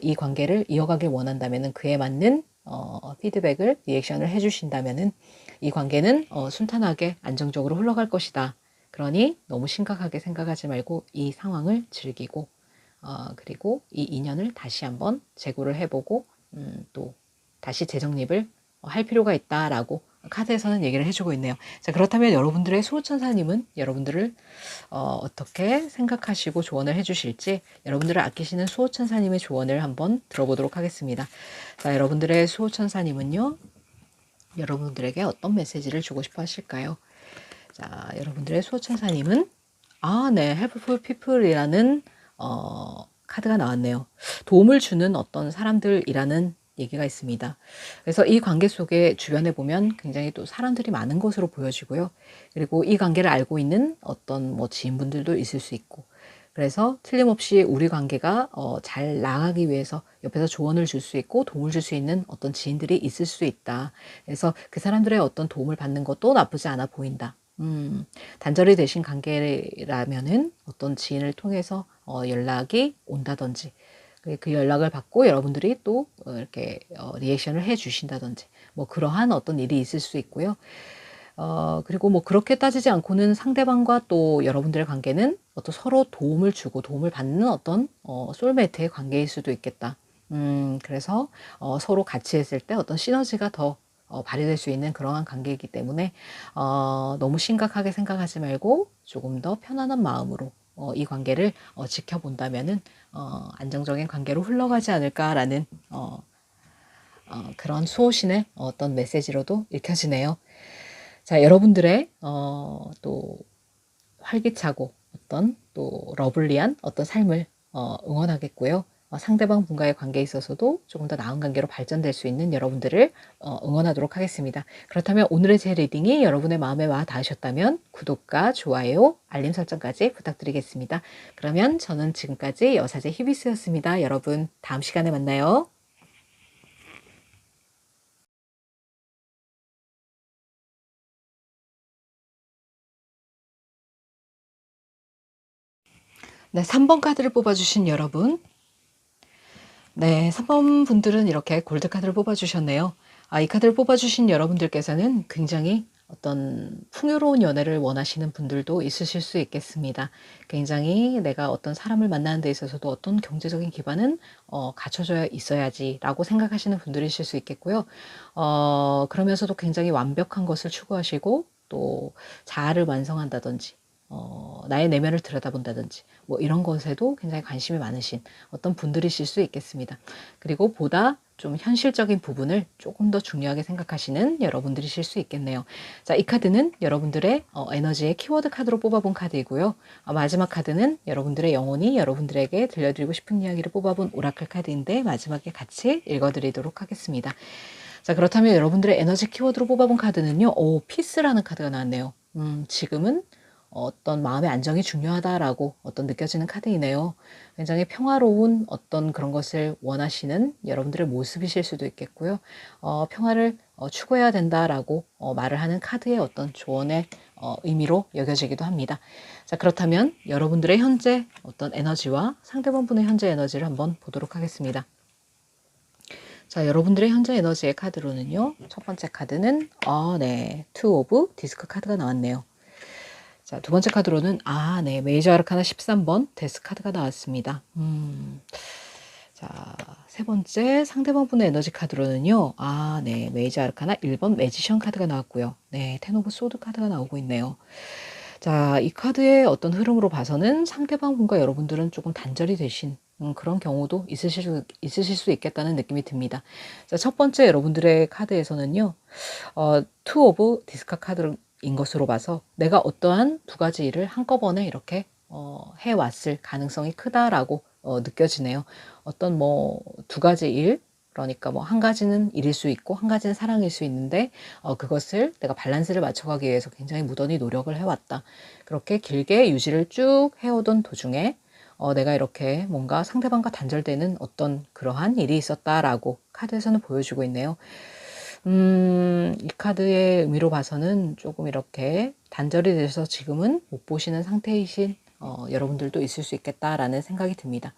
이 관계를 이어가길 원한다면은 그에 맞는 피드백을, 리액션을 해주신다면은 이 관계는 순탄하게 안정적으로 흘러갈 것이다. 그러니 너무 심각하게 생각하지 말고 이 상황을 즐기고 그리고 이 인연을 다시 한번 재고를 해보고 또 다시 재정립을 할 필요가 있다라고 카드에서는 얘기를 해주고 있네요. 자, 그렇다면 여러분들의 수호천사님은 여러분들을 어떻게 생각하시고 조언을 해주실지, 여러분들을 아끼시는 수호천사님의 조언을 한번 들어보도록 하겠습니다. 자, 여러분들의 수호천사님은요, 여러분들에게 어떤 메시지를 주고 싶어 하실까요? 자, 여러분들의 수호천사님은 네, helpful people이라는 카드가 나왔네요. 도움을 주는 어떤 사람들이라는 얘기가 있습니다. 그래서 이 관계 속에 주변에 보면 굉장히 또 사람들이 많은 것으로 보여지고요. 그리고 이 관계를 알고 있는 어떤 뭐 지인분들도 있을 수 있고, 그래서 틀림없이 우리 관계가 잘 나가기 위해서 옆에서 조언을 줄 수 있고 도움을 줄 수 있는 어떤 지인들이 있을 수 있다. 그래서 그 사람들의 어떤 도움을 받는 것도 나쁘지 않아 보인다. 단절이 되신 관계라면은 어떤 지인을 통해서 연락이 온다든지, 그 연락을 받고 여러분들이 또 이렇게 리액션을 해 주신다든지, 뭐 그러한 어떤 일이 있을 수 있고요. 그리고 뭐 그렇게 따지지 않고는 상대방과 또 여러분들의 관계는 어떤 서로 도움을 주고 도움을 받는 어떤 소울메이트의 관계일 수도 있겠다. 그래서 서로 같이 했을 때 어떤 시너지가 더 발휘될 수 있는 그러한 관계이기 때문에 너무 심각하게 생각하지 말고 조금 더 편안한 마음으로 이 관계를 지켜본다면은 안정적인 관계로 흘러가지 않을까라는 그런 수호신의 어떤 메시지로도 읽혀지네요. 자, 여러분들의 또 활기차고 어떤 또 러블리한 어떤 삶을 응원하겠고요. 상대방 분과의 관계에 있어서도 조금 더 나은 관계로 발전될 수 있는 여러분들을 응원하도록 하겠습니다. 그렇다면 오늘의 제 리딩이 여러분의 마음에 와 닿으셨다면 구독과 좋아요, 알림 설정까지 부탁드리겠습니다. 그러면 저는 지금까지 여사제 히비스였습니다. 여러분, 다음 시간에 만나요. 네, 3번 카드를 뽑아주신 여러분. 네, 3번 분들은 이렇게 골드 카드를 뽑아주셨네요. 이 카드를 뽑아주신 여러분들께서는 굉장히 어떤 풍요로운 연애를 원하시는 분들도 있으실 수 있겠습니다. 굉장히 내가 어떤 사람을 만나는 데 있어서도 어떤 경제적인 기반은 갖춰져 있어야지 라고 생각하시는 분들이실 수 있겠고요. 그러면서도 굉장히 완벽한 것을 추구하시고 또 자아를 완성한다든지 나의 내면을 들여다본다든지 뭐 이런 것에도 굉장히 관심이 많으신 어떤 분들이실 수 있겠습니다. 그리고 보다 좀 현실적인 부분을 조금 더 중요하게 생각하시는 여러분들이실 수 있겠네요. 자, 이 카드는 여러분들의 에너지의 키워드 카드로 뽑아본 카드이고요. 마지막 카드는 여러분들의 영혼이 여러분들에게 들려드리고 싶은 이야기를 뽑아본 오라클 카드인데 마지막에 같이 읽어드리도록 하겠습니다. 자, 그렇다면 여러분들의 에너지 키워드로 뽑아본 카드는요. 피스라는 카드가 나왔네요. 지금은 어떤 마음의 안정이 중요하다라고 어떤 느껴지는 카드이네요. 굉장히 평화로운 어떤 그런 것을 원하시는 여러분들의 모습이실 수도 있겠고요. 평화를 추구해야 된다라고 말을 하는 카드의 어떤 조언의 의미로 여겨지기도 합니다. 자, 그렇다면 여러분들의 현재 어떤 에너지와 상대방분의 현재 에너지를 한번 보도록 하겠습니다. 자, 여러분들의 현재 에너지의 카드로는요. 첫 번째 카드는 네, 투 오브 디스크 카드가 나왔네요. 자, 두 번째 카드로는 메이저 아르카나 13번 데스 카드가 나왔습니다. 자, 세 번째 상대방 분의 에너지 카드로는요. 아, 네. 메이저 아르카나 1번 매지션 카드가 나왔고요. 네. 텐 오브 소드 카드가 나오고 있네요. 자, 이 카드의 어떤 흐름으로 봐서는 상대방 분과 여러분들은 조금 단절이 되신 그런 경우도 있으실 수 있겠다는 느낌이 듭니다. 자, 첫 번째 여러분들의 카드에서는요. 투 오브 디스카 카드인 것으로 봐서 내가 어떠한 두 가지 일을 한꺼번에 이렇게 해왔을 가능성이 크다라고 느껴지네요. 어떤 뭐 두 가지 일, 그러니까 뭐 한 가지는 일일 수 있고 한 가지는 사랑일 수 있는데 그것을 내가 밸런스를 맞춰가기 위해서 굉장히 무던히 노력을 해왔다. 그렇게 길게 유지를 쭉 해오던 도중에 내가 이렇게 뭔가 상대방과 단절되는 어떤 그러한 일이 있었다라고 카드에서는 보여주고 있네요. 이 카드의 의미로 봐서는 조금 이렇게 단절이 돼서 지금은 못 보시는 상태이신 여러분들도 있을 수 있겠다라는 생각이 듭니다.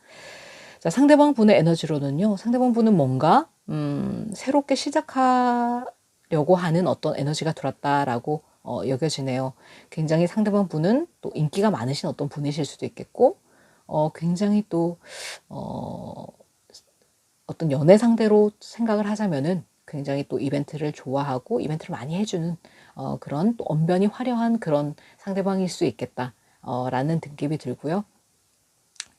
자, 상대방 분의 에너지로는요. 상대방 분은 뭔가 새롭게 시작하려고 하는 어떤 에너지가 들었다라고 여겨지네요. 굉장히 상대방 분은 또 인기가 많으신 어떤 분이실 수도 있겠고 굉장히 또 어떤 연애 상대로 생각을 하자면은 굉장히 또 이벤트를 좋아하고 이벤트를 많이 해주는 그런 또 언변이 화려한 그런 상대방일 수 있겠다 라는 느낌이 들고요.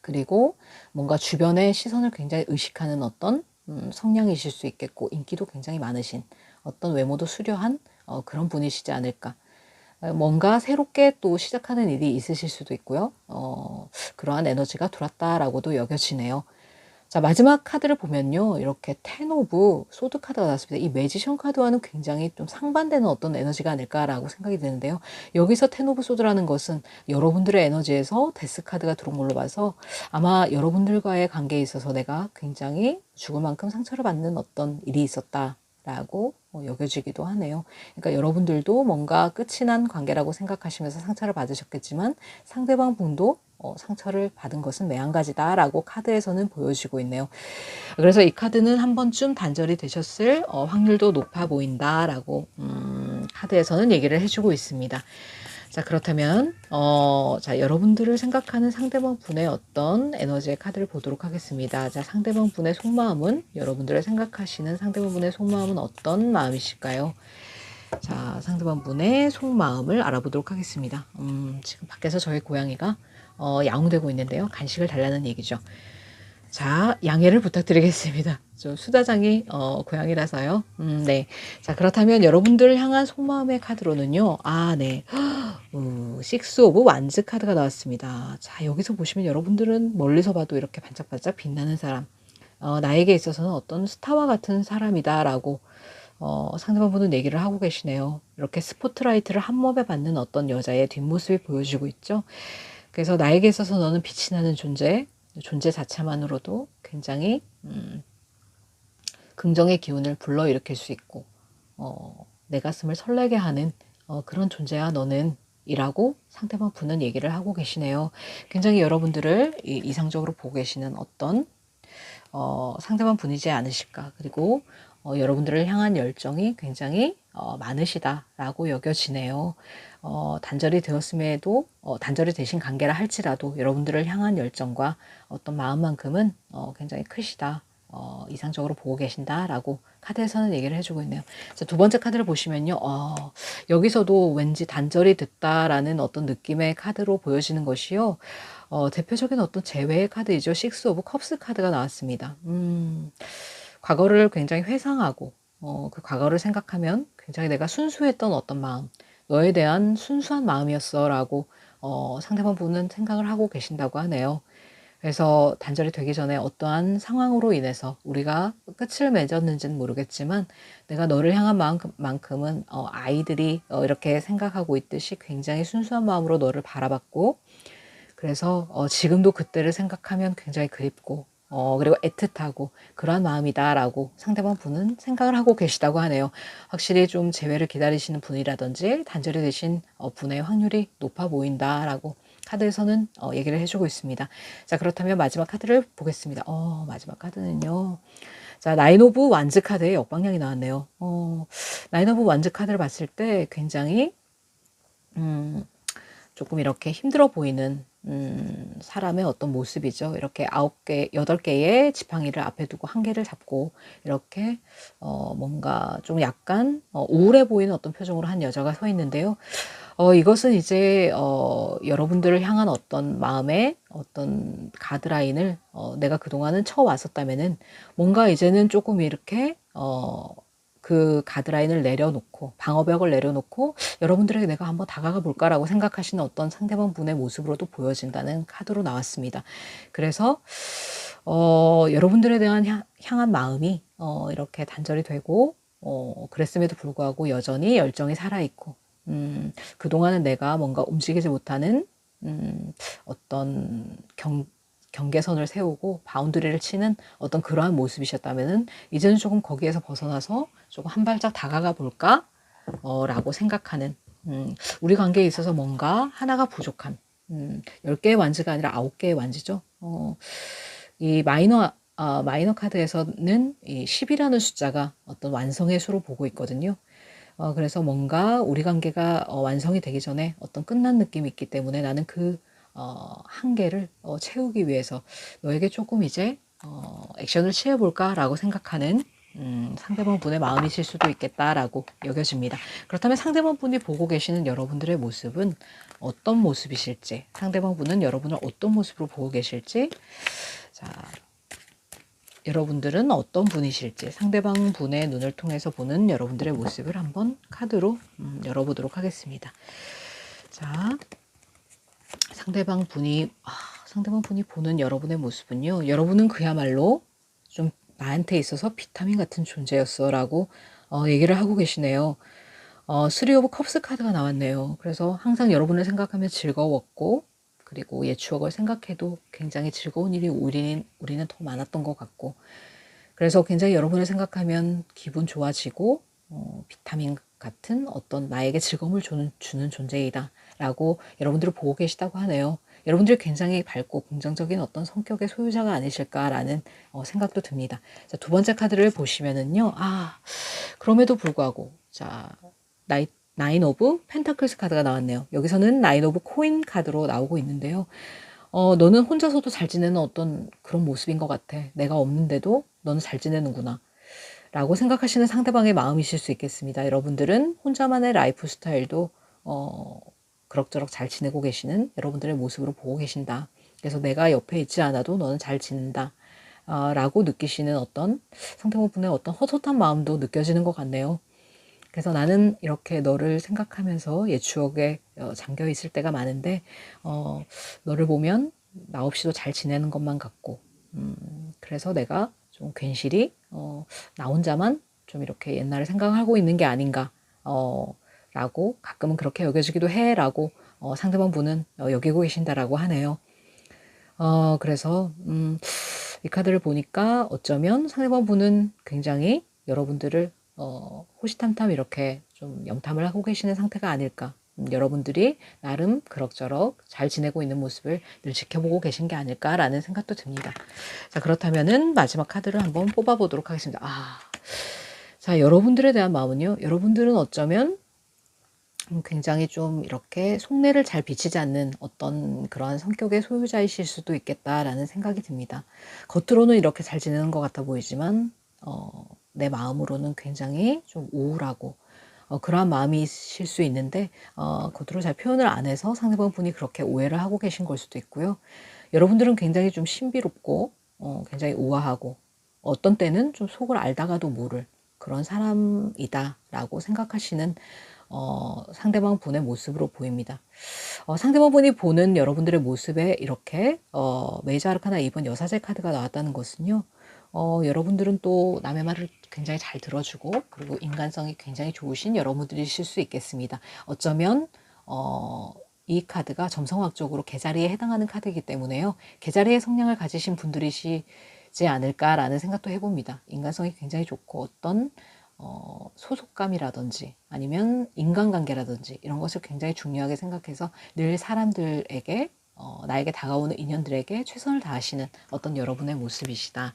그리고 뭔가 주변의 시선을 굉장히 의식하는 어떤 성향이실 수 있겠고 인기도 굉장히 많으신 어떤 외모도 수려한 그런 분이시지 않을까. 뭔가 새롭게 또 시작하는 일이 있으실 수도 있고요. 그러한 에너지가 들어왔다라고도 여겨지네요. 자, 마지막 카드를 보면요. 이렇게 텐 오브 소드 카드가 나왔습니다. 이 매지션 카드와는 굉장히 좀 상반되는 어떤 에너지가 아닐까라고 생각이 드는데요. 여기서 텐 오브 소드라는 것은 여러분들의 에너지에서 데스 카드가 들어온 걸로 봐서 아마 여러분들과의 관계에 있어서 내가 굉장히 죽을 만큼 상처를 받는 어떤 일이 있었다라고 여겨지기도 하네요. 그러니까 여러분들도 뭔가 끝이 난 관계라고 생각하시면서 상처를 받으셨겠지만 상대방 분도 상처를 받은 것은 매한가지다라고 카드에서는 보여지고 있네요. 그래서 이 카드는 한 번쯤 단절이 되셨을 확률도 높아 보인다라고 카드에서는 얘기를 해주고 있습니다. 자, 그렇다면 자, 여러분들을 생각하는 상대방 분의 어떤 에너지의 카드를 보도록 하겠습니다. 자, 상대방 분의 속마음은 여러분들을 생각하시는 상대방 분의 속마음은 어떤 마음이실까요? 자, 상대방 분의 속마음을 알아보도록 하겠습니다. 지금 밖에서 저희 고양이가 야옹되고 있는데요. 간식을 달라는 얘기죠. 자, 양해를 부탁드리겠습니다. 저 수다장이 고양이라서요. 네. 자, 그렇다면 여러분들을 향한 속마음의 카드로는요. 아, 네. 식스 오브 완즈 카드가 나왔습니다. 자, 여기서 보시면 여러분들은 멀리서 봐도 이렇게 반짝반짝 빛나는 사람. 나에게 있어서는 어떤 스타와 같은 사람이다라고 상대방 분은 얘기를 하고 계시네요. 이렇게 스포트라이트를 한 몸에 받는 어떤 여자의 뒷모습이 보여지고 있죠. 그래서 나에게 있어서 너는 빛이 나는 존재 자체만으로도 굉장히 긍정의 기운을 불러일으킬 수 있고 내 가슴을 설레게 하는 그런 존재야 너는 이라고 상대방 분은 얘기를 하고 계시네요. 굉장히 여러분들을 이상적으로 보고 계시는 어떤 상대방 분이지 않으실까. 그리고 여러분들을 향한 열정이 굉장히 많으시다라고 여겨지네요. 단절이 되었음에도 단절이 되신 관계라 할지라도 여러분들을 향한 열정과 어떤 마음만큼은 굉장히 크시다. 이상적으로 보고 계신다라고 카드에서는 얘기를 해주고 있네요. 자, 두 번째 카드를 보시면요. 여기서도 왠지 단절이 됐다라는 어떤 느낌의 카드로 보여지는 것이요. 대표적인 어떤 재회의 카드이죠. 식스 오브 컵스 카드가 나왔습니다. 과거를 굉장히 회상하고 그 과거를 생각하면 굉장히 내가 순수했던 어떤 마음, 너에 대한 순수한 마음이었어 라고 상대방 분은 생각을 하고 계신다고 하네요. 그래서 단절이 되기 전에 어떠한 상황으로 인해서 우리가 끝을 맺었는지는 모르겠지만 내가 너를 향한 마음만큼은 아이들이 이렇게 생각하고 있듯이 굉장히 순수한 마음으로 너를 바라봤고 그래서 지금도 그때를 생각하면 굉장히 그립고 그리고 애틋하고 그러한 마음이다라고 상대방 분은 생각을 하고 계시다고 하네요. 확실히 좀 재회를 기다리시는 분이라든지 단절이 되신 분의 확률이 높아 보인다라고 카드에서는 얘기를 해주고 있습니다. 자, 그렇다면 마지막 카드를 보겠습니다. 마지막 카드는요. 자, 나인 오브 완즈 카드의 역방향이 나왔네요. 나인 오브 완즈 카드를 봤을 때 굉장히 조금 이렇게 힘들어 보이는 사람의 어떤 모습이죠. 이렇게 9개, 8개의 지팡이를 앞에 두고 한 개를 잡고 이렇게 뭔가 좀 약간 우울해 보이는 어떤 표정으로 한 여자가 서 있는데요. 이것은 이제 여러분들을 향한 어떤 마음의 어떤 가드라인을 내가 그동안은 쳐왔었다면은 뭔가 이제는 조금 이렇게 그 가드라인을 내려놓고 방어벽을 내려놓고 여러분들에게 내가 한번 다가가 볼까라고 생각하시는 어떤 상대방 분의 모습으로도 보여진다는 카드로 나왔습니다. 그래서 여러분들에 대한 향한 마음이 이렇게 단절이 되고 그랬음에도 불구하고 여전히 열정이 살아있고 그동안은 내가 뭔가 움직이지 못하는 어떤 경계선을 세우고 바운드리를 치는 어떤 그러한 모습이셨다면은 이제는 조금 거기에서 벗어나서 조금 한 발짝 다가가 볼까? 라고 생각하는 우리 관계에 있어서 뭔가 하나가 부족한 10개의 완즈가 아니라 9개의 완즈죠. 이 마이너 카드에서는 이 10이라는 숫자가 어떤 완성의 수로 보고 있거든요. 그래서 뭔가 우리 관계가 완성이 되기 전에 어떤 끝난 느낌이 있기 때문에 나는 그 한계를 채우기 위해서 너에게 조금 이제 액션을 취해볼까 라고 생각하는 상대방 분의 마음이실 수도 있겠다라고 여겨집니다. 그렇다면 상대방 분이 보고 계시는 여러분들의 모습은 어떤 모습이실지, 상대방 분은 여러분을 어떤 모습으로 보고 계실지, 자, 여러분들은 어떤 분이실지 상대방 분의 눈을 통해서 보는 여러분들의 모습을 한번 카드로 열어보도록 하겠습니다. 자, 상대방 분이 보는 여러분의 모습은요. 여러분은 그야말로 좀 나한테 있어서 비타민 같은 존재였어 라고 얘기를 하고 계시네요. 3 오브 컵스 카드가 나왔네요. 그래서 항상 여러분을 생각하면 즐거웠고 그리고 옛 추억을 생각해도 굉장히 즐거운 일이 우리는 더 많았던 것 같고 그래서 굉장히 여러분을 생각하면 기분 좋아지고 비타민 같은 어떤 나에게 즐거움을 주는 존재이다 라고 여러분들을 보고 계시다고 하네요. 여러분들이 굉장히 밝고 긍정적인 어떤 성격의 소유자가 아니실까라는 생각도 듭니다. 자, 두 번째 카드를 보시면은요. 그럼에도 불구하고 자, 나인 오브 펜타클스 카드가 나왔네요. 여기서는 나인 오브 코인 카드로 나오고 있는데요. 너는 혼자서도 잘 지내는 어떤 그런 모습인 것 같아. 내가 없는데도 너는 잘 지내는구나. 라고 생각하시는 상대방의 마음이실 수 있겠습니다. 여러분들은 혼자만의 라이프 스타일도 그럭저럭 잘 지내고 계시는 여러분들의 모습으로 보고 계신다. 그래서 내가 옆에 있지 않아도 너는 잘 지낸다. 라고 느끼시는 어떤 상대방분의 어떤 헛헛한 마음도 느껴지는 것 같네요. 그래서 나는 이렇게 너를 생각하면서 옛 추억에 잠겨 있을 때가 많은데 너를 보면 나 없이도 잘 지내는 것만 같고 그래서 내가 좀 괜시리 나 혼자만 좀 이렇게 옛날을 생각하고 있는 게 아닌가 라고 가끔은 그렇게 여겨지기도 해 라고 상대방 분은 여기고 계신다라고 하네요. 그래서 이 카드를 보니까 어쩌면 상대방 분은 굉장히 여러분들을 호시탐탐 이렇게 좀 염탐을 하고 계시는 상태가 아닐까. 여러분들이 나름 그럭저럭 잘 지내고 있는 모습을 늘 지켜보고 계신 게 아닐까라는 생각도 듭니다. 자, 그렇다면은 마지막 카드를 한번 뽑아보도록 하겠습니다. 자, 여러분들에 대한 마음은요. 여러분들은 어쩌면 굉장히 좀 이렇게 속내를 잘 비치지 않는 어떤 그러한 성격의 소유자이실 수도 있겠다라는 생각이 듭니다. 겉으로는 이렇게 잘 지내는 것 같아 보이지만 내 마음으로는 굉장히 좀 우울하고 그러한 마음이실 수 있는데 겉으로 잘 표현을 안 해서 상대방 분이 그렇게 오해를 하고 계신 걸 수도 있고요. 여러분들은 굉장히 좀 신비롭고 굉장히 우아하고 어떤 때는 좀 속을 알다가도 모를 그런 사람이다라고 생각하시는 상대방 분의 모습으로 보입니다. 상대방 분이 보는 여러분들의 모습에 이렇게 메이저 아르카나 2번 여사제 카드가 나왔다는 것은요. 여러분들은 또 남의 말을 굉장히 잘 들어주고 그리고 인간성이 굉장히 좋으신 여러분들이실 수 있겠습니다. 어쩌면 이 카드가 점성학적으로 개자리에 해당하는 카드이기 때문에요. 개자리의 성향을 가지신 분들이시지 않을까라는 생각도 해봅니다. 인간성이 굉장히 좋고 어떤 소속감이라든지 아니면 인간관계라든지 이런 것을 굉장히 중요하게 생각해서 늘 사람들에게 나에게 다가오는 인연들에게 최선을 다하시는 어떤 여러분의 모습이시다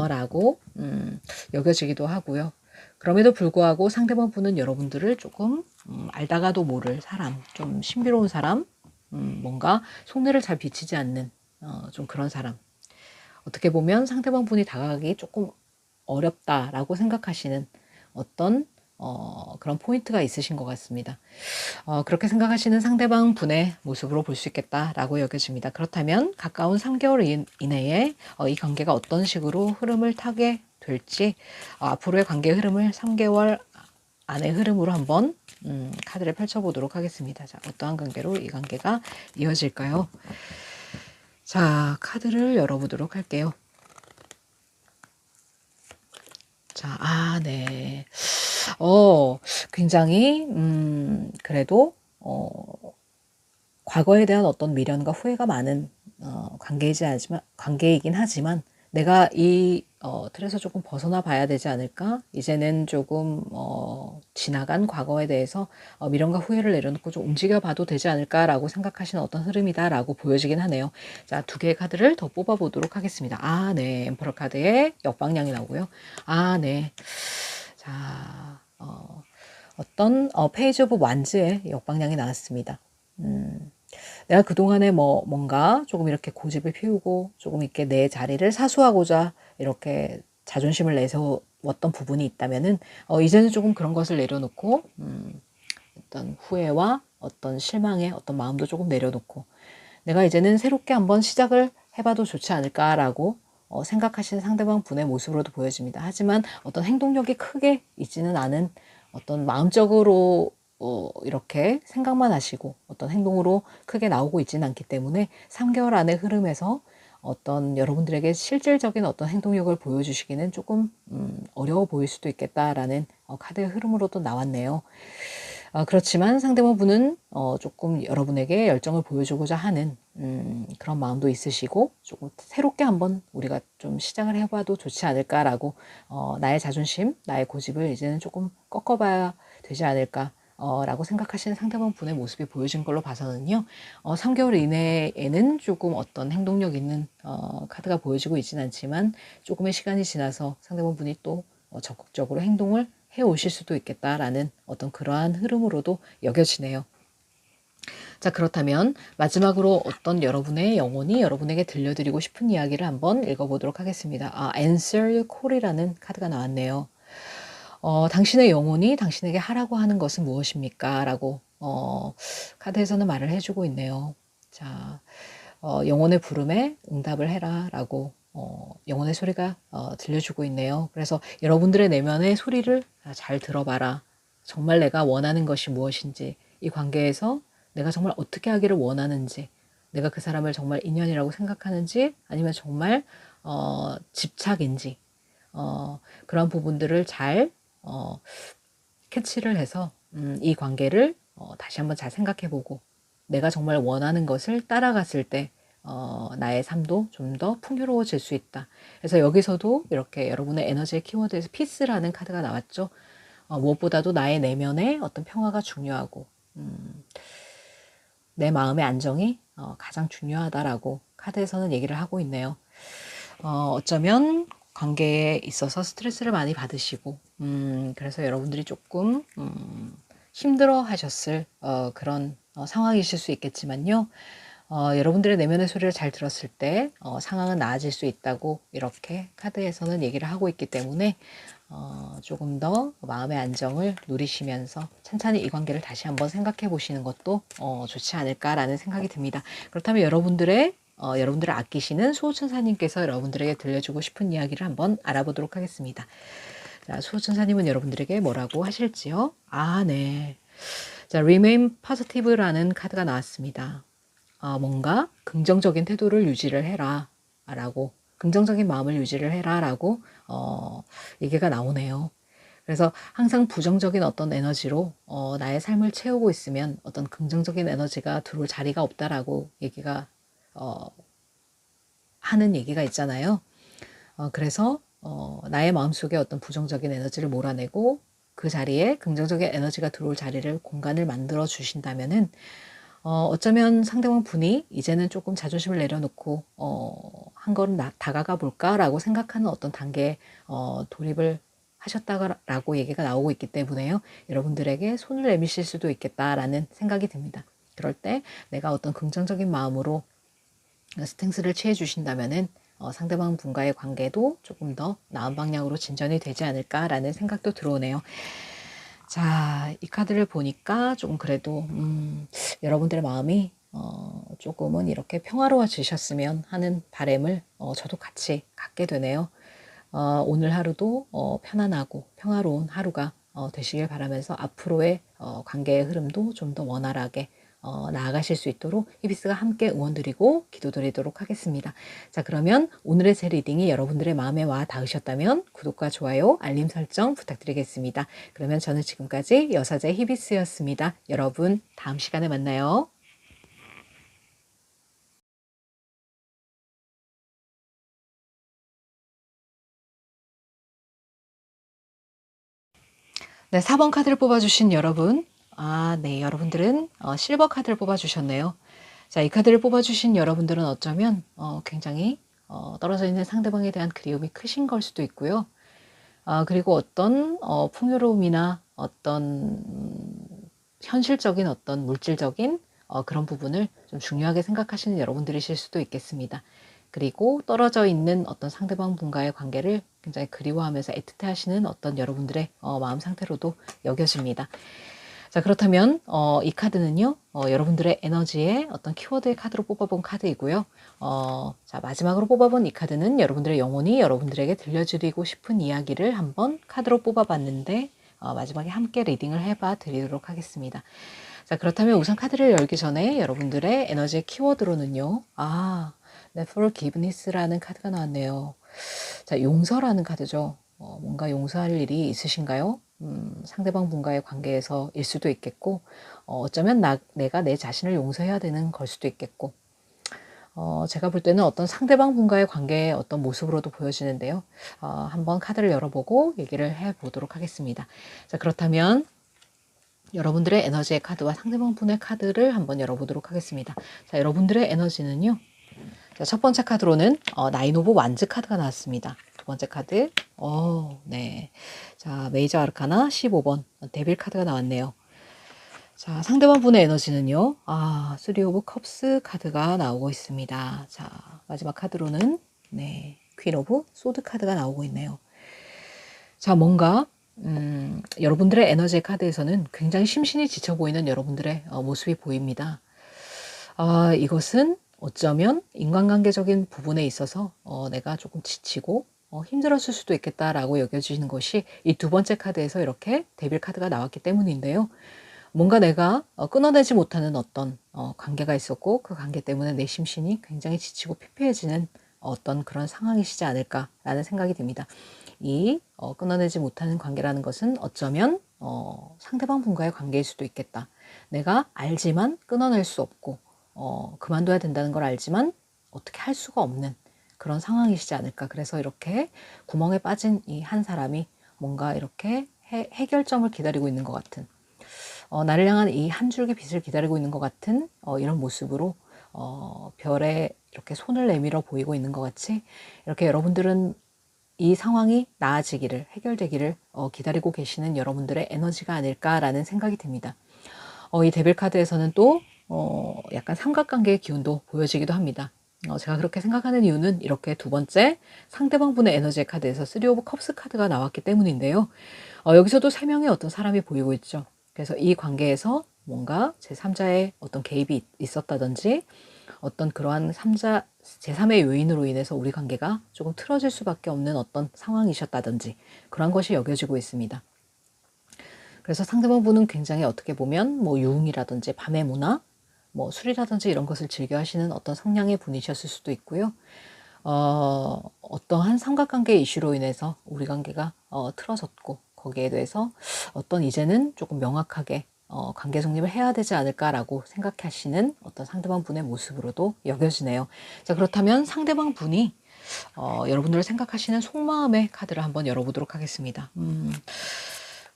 라고 여겨지기도 하고요. 그럼에도 불구하고 상대방 분은 여러분들을 조금 알다가도 모를 사람, 좀 신비로운 사람, 뭔가 속내를 잘 비치지 않는 좀 그런 사람. 어떻게 보면 상대방 분이 다가가기 조금 어렵다라고 생각하시는 어떤 그런 포인트가 있으신 것 같습니다. 그렇게 생각하시는 상대방 분의 모습으로 볼 수 있겠다라고 여겨집니다. 그렇다면 가까운 3개월 이내에 이 관계가 어떤 식으로 흐름을 타게 될지 앞으로의 관계 흐름을 3개월 안의 흐름으로 한번 카드를 펼쳐보도록 하겠습니다. 자, 어떠한 관계로 이 관계가 이어질까요? 자, 카드를 열어보도록 할게요. 자, 네. 굉장히, 그래도, 과거에 대한 어떤 미련과 후회가 많은, 관계이긴 하지만, 내가 이, 틀에서 조금 벗어나 봐야 되지 않을까? 이제는 조금, 지나간 과거에 대해서 미련과 후회를 내려놓고 좀 움직여 봐도 되지 않을까라고 생각하시는 어떤 흐름이다라고 보여지긴 하네요. 자, 2개의 카드를 더 뽑아 보도록 하겠습니다. 네. 엠퍼러 카드에 역방향이 나오고요. 네. 자, 어떤 페이지 오브 완즈의 역방향이 나왔습니다. 내가 그동안에 뭔가 조금 이렇게 고집을 피우고 조금 이렇게 내 자리를 사수하고자 이렇게 자존심을 내세웠던 부분이 있다면은 이제는 조금 그런 것을 내려놓고 어떤 후회와 어떤 실망의 어떤 마음도 조금 내려놓고 내가 이제는 새롭게 한번 시작을 해봐도 좋지 않을까라고 생각하시는 상대방 분의 모습으로도 보여집니다. 하지만 어떤 행동력이 크게 있지는 않은 어떤 마음적으로 이렇게 생각만 하시고 어떤 행동으로 크게 나오고 있지는 않기 때문에 3개월 안의 흐름에서 어떤 여러분들에게 실질적인 어떤 행동력을 보여주시기는 조금 어려워 보일 수도 있겠다라는 카드의 흐름으로도 나왔네요. 그렇지만 상대방 분은 조금 여러분에게 열정을 보여주고자 하는 그런 마음도 있으시고 조금 새롭게 한번 우리가 좀 시작을 해봐도 좋지 않을까라고 나의 자존심, 나의 고집을 이제는 조금 꺾어봐야 되지 않을까 라고 생각하시는 상대방 분의 모습이 보여진 걸로 봐서는요. 3개월 이내에는 조금 어떤 행동력 있는 카드가 보여지고 있지는 않지만 조금의 시간이 지나서 상대방 분이 또 적극적으로 행동을 해 오실 수도 있겠다라는 어떤 그러한 흐름으로도 여겨지네요. 자, 그렇다면 마지막으로 어떤 여러분의 영혼이 여러분에게 들려드리고 싶은 이야기를 한번 읽어보도록 하겠습니다. Answer Your Call이라는 카드가 나왔네요. 당신의 영혼이 당신에게 하라고 하는 것은 무엇입니까? 라고 카드에서는 말을 해주고 있네요. 자, 영혼의 부름에 응답을 해라 라고 영혼의 소리가 들려주고 있네요. 그래서 여러분들의 내면의 소리를 잘 들어봐라. 정말 내가 원하는 것이 무엇인지, 이 관계에서 내가 정말 어떻게 하기를 원하는지, 내가 그 사람을 정말 인연이라고 생각하는지, 아니면 정말 집착인지, 그런 부분들을 잘 캐치를 해서 이 관계를 다시 한번 잘 생각해보고 내가 정말 원하는 것을 따라갔을 때 나의 삶도 좀 더 풍요로워질 수 있다. 그래서 여기서도 이렇게 여러분의 에너지의 키워드에서 피스라는 카드가 나왔죠. 무엇보다도 나의 내면의 어떤 평화가 중요하고 내 마음의 안정이 가장 중요하다라고 카드에서는 얘기를 하고 있네요. 어쩌면 관계에 있어서 스트레스를 많이 받으시고 그래서 여러분들이 조금 힘들어 하셨을 그런 상황이실 수 있겠지만요. 여러분들의 내면의 소리를 잘 들었을 때 상황은 나아질 수 있다고 이렇게 카드에서는 얘기를 하고 있기 때문에 조금 더 마음의 안정을 누리시면서 찬찬히 이 관계를 다시 한번 생각해 보시는 것도 좋지 않을까라는 생각이 듭니다. 그렇다면 여러분들을 아끼시는 수호천사님께서 여러분들에게 들려주고 싶은 이야기를 한번 알아보도록 하겠습니다. 자, 수호천사님은 여러분들에게 뭐라고 하실지요? 네. 자, Remain Positive라는 카드가 나왔습니다. 뭔가 긍정적인 태도를 유지를 해라 라고, 긍정적인 마음을 유지를 해라 라고 얘기가 나오네요. 그래서 항상 부정적인 어떤 에너지로 나의 삶을 채우고 있으면 어떤 긍정적인 에너지가 들어올 자리가 없다라고 얘기가 하는 얘기가 있잖아요. 그래서 나의 마음속에 어떤 부정적인 에너지를 몰아내고 그 자리에 긍정적인 에너지가 들어올 자리를, 공간을 만들어 주신다면은 어쩌면 상대방 분이 이제는 조금 자존심을 내려놓고 한 걸음 다가가 볼까라고 생각하는 어떤 단계에 돌입을 하셨다라고 얘기가 나오고 있기 때문에요. 여러분들에게 손을 내미실 수도 있겠다라는 생각이 듭니다. 그럴 때 내가 어떤 긍정적인 마음으로 스탠스를 취해 주신다면은 상대방 분과의 관계도 조금 더 나은 방향으로 진전이 되지 않을까라는 생각도 들어오네요. 자, 이 카드를 보니까 조금 그래도 여러분들의 마음이 조금은 이렇게 평화로워지셨으면 하는 바람을 저도 같이 갖게 되네요. 오늘 하루도 편안하고 평화로운 하루가 되시길 바라면서 앞으로의 관계의 흐름도 좀 더 원활하게 나아가실 수 있도록 히비스가 함께 응원드리고 기도드리도록 하겠습니다. 자, 그러면 오늘의 제 리딩이 여러분들의 마음에 와 닿으셨다면 구독과 좋아요, 알림 설정 부탁드리겠습니다. 그러면 저는 지금까지 여사제 히비스였습니다. 여러분, 다음 시간에 만나요. 네, 4번 카드를 뽑아주신 여러분. 네, 여러분들은 실버 카드를 뽑아주셨네요. 자, 이 카드를 뽑아주신 여러분들은 어쩌면 굉장히 떨어져 있는 상대방에 대한 그리움이 크신 걸 수도 있고요. 그리고 어떤 풍요로움이나 어떤 현실적인 어떤 물질적인 그런 부분을 좀 중요하게 생각하시는 여러분들이실 수도 있겠습니다. 그리고 떨어져 있는 어떤 상대방 분과의 관계를 굉장히 그리워하면서 애틋해 하시는 어떤 여러분들의 마음 상태로도 여겨집니다. 자, 그렇다면 이 카드는요, 여러분들의 에너지의 어떤 키워드의 카드로 뽑아본 카드이고요. 자, 마지막으로 뽑아본 이 카드는 여러분들의 영혼이 여러분들에게 들려드리고 싶은 이야기를 한번 카드로 뽑아봤는데 마지막에 함께 리딩을 해봐 드리도록 하겠습니다. 자, 그렇다면 우선 카드를 열기 전에 여러분들의 에너지의 키워드로는요. 네, Forgiveness라는 카드가 나왔네요. 자, 용서라는 카드죠. 뭔가 용서할 일이 있으신가요? 상대방 분과의 관계에서 일 수도 있겠고, 어쩌면 내가 내 자신을 용서해야 되는 걸 수도 있겠고, 제가 볼 때는 어떤 상대방 분과의 관계의 어떤 모습으로도 보여지는데요. 한번 카드를 열어보고 얘기를 해보도록 하겠습니다. 자, 그렇다면 여러분들의 에너지의 카드와 상대방 분의 카드를 한번 열어보도록 하겠습니다. 자, 여러분들의 에너지는요. 자, 첫 번째 카드로는 나인 오브 완즈 카드가 나왔습니다. 두 번째 카드, 네. 자, 메이저 아르카나 15번 데빌 카드가 나왔네요. 자, 상대방 분의 에너지는요. 쓰리 오브 컵스 카드가 나오고 있습니다. 자, 마지막 카드로는 네, 퀸 오브 소드 카드가 나오고 있네요. 자, 뭔가 여러분들의 에너지 카드에서는 굉장히 심신이 지쳐 보이는 여러분들의 모습이 보입니다. 이것은 어쩌면 인간관계적인 부분에 있어서 내가 조금 지치고 힘들었을 수도 있겠다라고 여겨지는 것이 이 두 번째 카드에서 이렇게 데빌 카드가 나왔기 때문인데요. 뭔가 내가 끊어내지 못하는 어떤 관계가 있었고 그 관계 때문에 내 심신이 굉장히 지치고 피폐해지는 어떤 그런 상황이시지 않을까라는 생각이 듭니다. 이 끊어내지 못하는 관계라는 것은 어쩌면 상대방 분과의 관계일 수도 있겠다. 내가 알지만 끊어낼 수 없고 그만둬야 된다는 걸 알지만 어떻게 할 수가 없는 그런 상황이시지 않을까. 그래서 이렇게 구멍에 빠진 이 한 사람이 뭔가 이렇게 해결점을 기다리고 있는 것 같은 나를 향한 이 한 줄기 빛을 기다리고 있는 것 같은 이런 모습으로 별에 이렇게 손을 내밀어 보이고 있는 것 같이 이렇게 여러분들은 이 상황이 나아지기를 해결되기를 기다리고 계시는 여러분들의 에너지가 아닐까라는 생각이 듭니다. 이 데빌 카드에서는 또 약간 삼각관계의 기운도 보여지기도 합니다. 제가 그렇게 생각하는 이유는 이렇게 두 번째 상대방 분의 에너지의 카드에서 쓰리 오브 컵스 카드가 나왔기 때문인데요. 여기서도 세 명의 어떤 사람이 보이고 있죠. 그래서 이 관계에서 뭔가 제3자의 어떤 개입이 있었다든지 어떤 그러한 제3의 요인으로 인해서 우리 관계가 조금 틀어질 수밖에 없는 어떤 상황이셨다든지 그런 것이 여겨지고 있습니다. 그래서 상대방 분은 굉장히 어떻게 보면 뭐 유흥이라든지 밤의 문화, 뭐 술이라든지 이런 것을 즐겨 하시는 어떤 성향의 분이셨을 수도 있고요. 어떠한 삼각관계 이슈로 인해서 우리 관계가 틀어졌고 거기에 대해서 어떤 이제는 조금 명확하게 관계 정립을 해야 되지 않을까라고 생각하시는 어떤 상대방 분의 모습으로도 여겨지네요. 자, 그렇다면 상대방 분이 여러분들을 생각하시는 속마음의 카드를 한번 열어보도록 하겠습니다.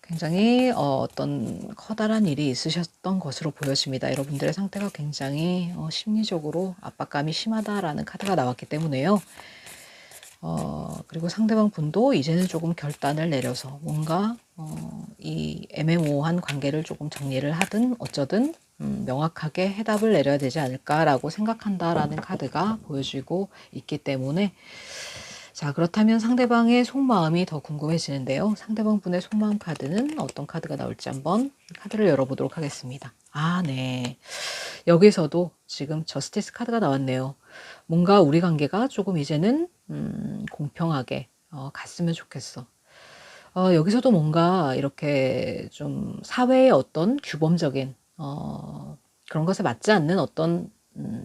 굉장히 어떤 커다란 일이 있으셨던 것으로 보여집니다. 여러분들의 상태가 굉장히 심리적으로 압박감이 심하다라는 카드가 나왔기 때문에요. 그리고 상대방 분도 이제는 조금 결단을 내려서 뭔가 이 애매모호한 관계를 조금 정리를 하든 어쩌든 명확하게 해답을 내려야 되지 않을까라고 생각한다라는 카드가 보여지고 있기 때문에, 자, 그렇다면 상대방의 속마음이 더 궁금해지는데요. 상대방 분의 속마음 카드는 어떤 카드가 나올지 한번 카드를 열어보도록 하겠습니다. 아, 네. 여기서도 지금 저스티스 카드가 나왔네요. 뭔가 우리 관계가 조금 이제는 공평하게 갔으면 좋겠어. 여기서도 뭔가 이렇게 좀 사회의 어떤 규범적인 그런 것에 맞지 않는 어떤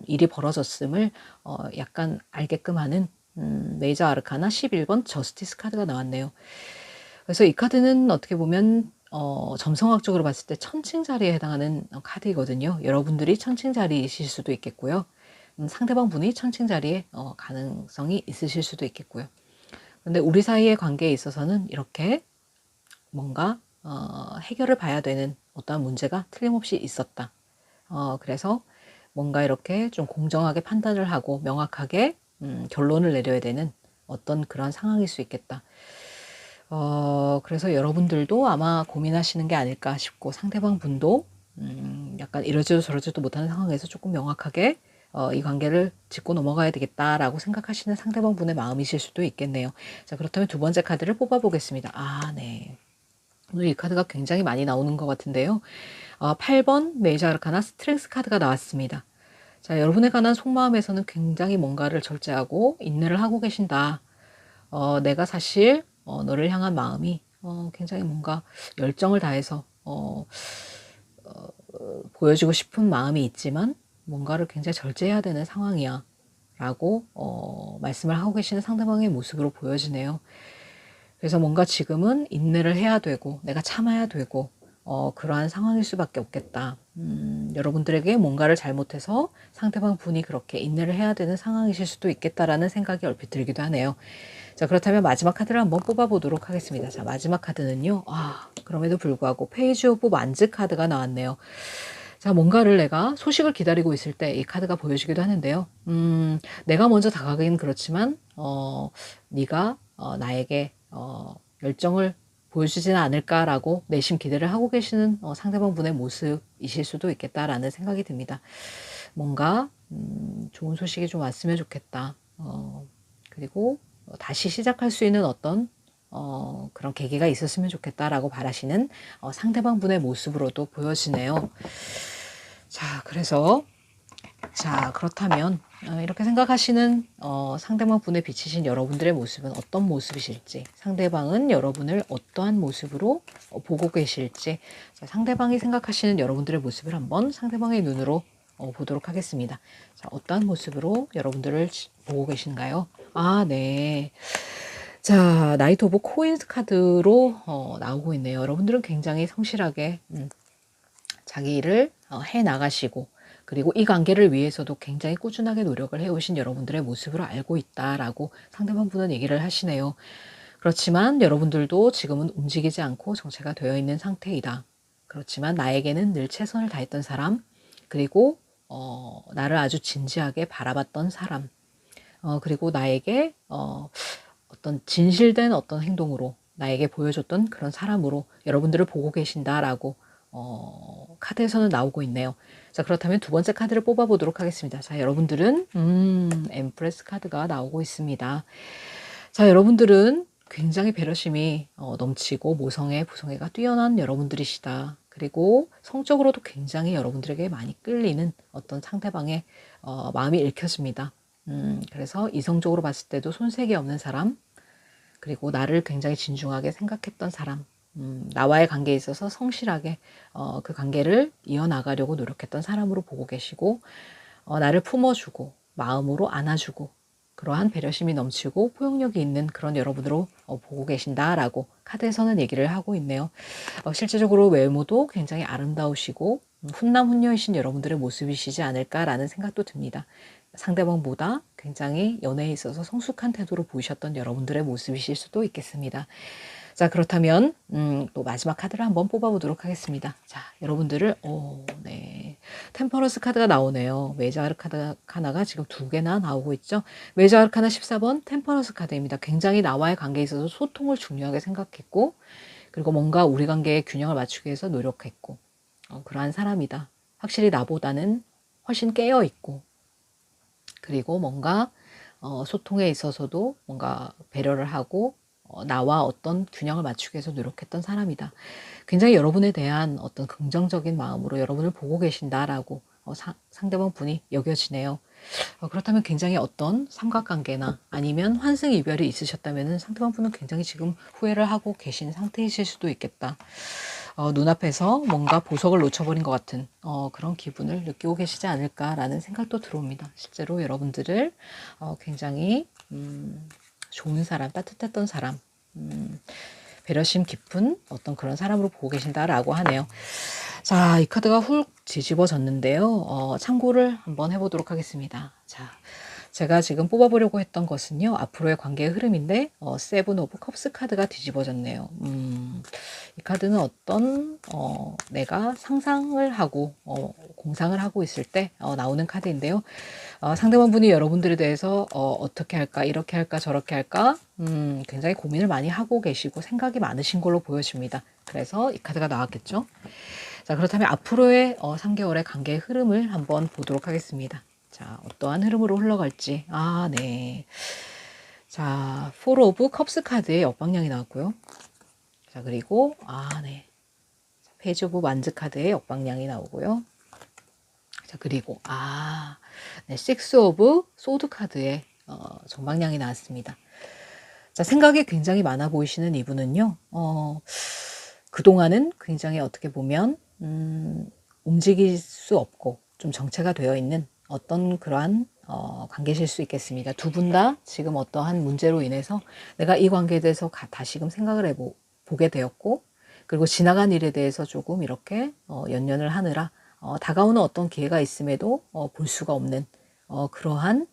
일이 벌어졌음을 약간 알게끔 하는 메이저 아르카나 11번 저스티스 카드가 나왔네요. 그래서 이 카드는 어떻게 보면 점성학적으로 봤을 때 천칭자리에 해당하는 카드이거든요. 여러분들이 천칭자리이실 수도 있겠고요. 상대방 분이 천칭자리에 가능성이 있으실 수도 있겠고요. 근데 우리 사이의 관계에 있어서는 이렇게 뭔가 해결을 봐야 되는 어떠한 문제가 틀림없이 있었다. 그래서 뭔가 이렇게 좀 공정하게 판단을 하고 명확하게 결론을 내려야 되는 어떤 그런 상황일 수 있겠다. 그래서 여러분들도 아마 고민하시는 게 아닐까 싶고, 상대방 분도 약간 이러지도 저러지도 못하는 상황에서 조금 명확하게 이 관계를 짚고 넘어가야 되겠다라고 생각하시는 상대방 분의 마음이실 수도 있겠네요. 자, 그렇다면 두 번째 카드를 뽑아보겠습니다. 아, 네. 오늘 이 카드가 굉장히 많이 나오는 것 같은데요. 8번 메이저 아르카나 스트렝스 카드가 나왔습니다. 자, 여러분에 관한 속마음에서는 굉장히 뭔가를 절제하고 인내를 하고 계신다. 내가 사실 너를 향한 마음이 굉장히 뭔가 열정을 다해서 보여주고 싶은 마음이 있지만 뭔가를 굉장히 절제해야 되는 상황이야 라고 말씀을 하고 계시는 상대방의 모습으로 보여지네요. 그래서 뭔가 지금은 인내를 해야 되고 내가 참아야 되고 그러한 상황일 수밖에 없겠다. 여러분들에게 뭔가를 잘못해서 상대방 분이 그렇게 인내를 해야 되는 상황이실 수도 있겠다라는 생각이 얼핏 들기도 하네요. 자, 그렇다면 마지막 카드를 한번 뽑아보도록 하겠습니다. 자, 마지막 카드는요. 그럼에도 불구하고 페이지 오브 만즈 카드가 나왔네요. 자, 뭔가를 내가 소식을 기다리고 있을 때 이 카드가 보여지기도 하는데요. 내가 먼저 다가가긴 그렇지만 네가 나에게 열정을 보여주지는 않을까라고 내심 기대를 하고 계시는 상대방 분의 모습이실 수도 있겠다라는 생각이 듭니다. 뭔가 좋은 소식이 좀 왔으면 좋겠다. 그리고 다시 시작할 수 있는 어떤 그런 계기가 있었으면 좋겠다라고 바라시는 상대방 분의 모습으로도 보여지네요. 자, 그래서 자, 그렇다면 이렇게 생각하시는 상대방 분에 비치신 여러분들의 모습은 어떤 모습이실지, 상대방은 여러분을 어떠한 모습으로 보고 계실지, 자, 상대방이 생각하시는 여러분들의 모습을 한번 상대방의 눈으로 보도록 하겠습니다. 자, 어떠한 모습으로 여러분들을 보고 계신가요? 아, 네. 자, 나이트 오브 코인스 카드로 나오고 있네요. 여러분들은 굉장히 성실하게 자기 일을 해 나가시고, 그리고 이 관계를 위해서도 굉장히 꾸준하게 노력을 해오신 여러분들의 모습으로 알고 있다라고 상대방 분은 얘기를 하시네요. 그렇지만 여러분들도 지금은 움직이지 않고 정체가 되어 있는 상태이다. 그렇지만 나에게는 늘 최선을 다했던 사람, 그리고 나를 아주 진지하게 바라봤던 사람, 그리고 나에게 어떤 진실된 어떤 행동으로 나에게 보여줬던 그런 사람으로 여러분들을 보고 계신다라고 카드에서는 나오고 있네요. 자, 그렇다면 두 번째 카드를 뽑아보도록 하겠습니다. 자, 여러분들은 엠프레스 카드가 나오고 있습니다. 자, 여러분들은 굉장히 배려심이 넘치고 모성애, 부성애가 뛰어난 여러분들이시다. 그리고 성적으로도 굉장히 여러분들에게 많이 끌리는 어떤 상대방의 마음이 읽혀집니다. 그래서 이성적으로 봤을 때도 손색이 없는 사람, 그리고 나를 굉장히 진중하게 생각했던 사람, 나와의 관계에 있어서 성실하게 그 관계를 이어나가려고 노력했던 사람으로 보고 계시고, 나를 품어주고 마음으로 안아주고 그러한 배려심이 넘치고 포용력이 있는 그런 여러분으로 보고 계신다라고 카드에서는 얘기를 하고 있네요. 실제적으로 외모도 굉장히 아름다우시고 훈남훈녀이신 여러분들의 모습이시지 않을까라는 생각도 듭니다. 상대방보다 굉장히 연애에 있어서 성숙한 태도로 보이셨던 여러분들의 모습이실 수도 있겠습니다. 자, 그렇다면 또 마지막 카드를 한번 뽑아보도록 하겠습니다. 자, 여러분들을 네, 템퍼런스 카드가 나오네요. 메이저 아르카나가 지금 두 개나 나오고 있죠. 메이저 아르카나 14번 템퍼런스 카드입니다. 굉장히 나와의 관계에 있어서 소통을 중요하게 생각했고, 그리고 뭔가 우리 관계의 균형을 맞추기 위해서 노력했고, 그러한 사람이다. 확실히 나보다는 훨씬 깨어 있고, 그리고 뭔가 소통에 있어서도 뭔가 배려를 하고 나와 어떤 균형을 맞추기 위해서 노력했던 사람이다. 굉장히 여러분에 대한 어떤 긍정적인 마음으로 여러분을 보고 계신다라고 상대방 분이 여겨지네요. 그렇다면 굉장히 어떤 삼각관계나 아니면 환승이별이 있으셨다면 상대방 분은 굉장히 지금 후회를 하고 계신 상태이실 수도 있겠다. 눈앞에서 뭔가 보석을 놓쳐버린 것 같은 그런 기분을 느끼고 계시지 않을까라는 생각도 들어옵니다. 실제로 여러분들을 굉장히 좋은 사람, 따뜻했던 사람, 배려심 깊은 어떤 그런 사람으로 보고 계신다라고 하네요. 자, 이 카드가 훌 뒤집어졌는데요. 참고를 한번 해보도록 하겠습니다. 자, 제가 지금 뽑아보려고 했던 것은요, 앞으로의 관계의 흐름인데, 세븐 오브 컵스 카드가 뒤집어졌네요. 이 카드는 어떤, 내가 상상을 하고, 공상을 하고 있을 때 나오는 카드인데요. 상대방 분이 여러분들에 대해서 어떻게 할까, 이렇게 할까, 저렇게 할까, 굉장히 고민을 많이 하고 계시고 생각이 많으신 걸로 보여집니다. 그래서 이 카드가 나왔겠죠. 자, 그렇다면 앞으로의 3개월의 관계의 흐름을 한번 보도록 하겠습니다. 자, 어떠한 흐름으로 흘러갈지. 네. 자, 포 오브 컵스 카드의 역방향이 나왔고요. 자, 그리고 네. 페이지 오브 완즈 카드의 역방향이 나오고요. 자, 그리고 네, 식스 오브 소드 카드의 정방향이 나왔습니다. 자, 생각이 굉장히 많아 보이시는 이분은요. 그동안은 굉장히 어떻게 보면 움직일 수 없고 좀 정체가 되어 있는 어떤 그러한 관계실 수 있겠습니다. 두 분 다 지금 어떠한 문제로 인해서 내가 이 관계에 대해서 다시금 생각을 해보게 되었고, 그리고 지나간 일에 대해서 조금 이렇게 연연을 하느라 다가오는 어떤 기회가 있음에도 볼 수가 없는 그러한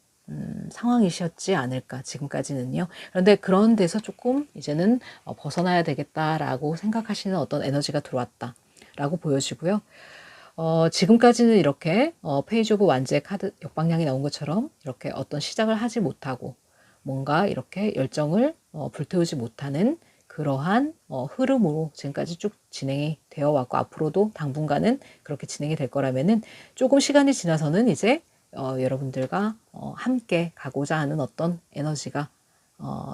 상황이셨지 않을까, 지금까지는요. 그런데 그런 데서 조금 이제는 벗어나야 되겠다라고 생각하시는 어떤 에너지가 들어왔다라고 보여지고요. 지금까지는 이렇게 페이지 오브 완즈의 카드 역방향이 나온 것처럼 이렇게 어떤 시작을 하지 못하고 뭔가 이렇게 열정을 불태우지 못하는 그러한 흐름으로 지금까지 쭉 진행이 되어 왔고, 앞으로도 당분간은 그렇게 진행이 될 거라면은 조금 시간이 지나서는 이제 여러분들과 함께 가고자 하는 어떤 에너지가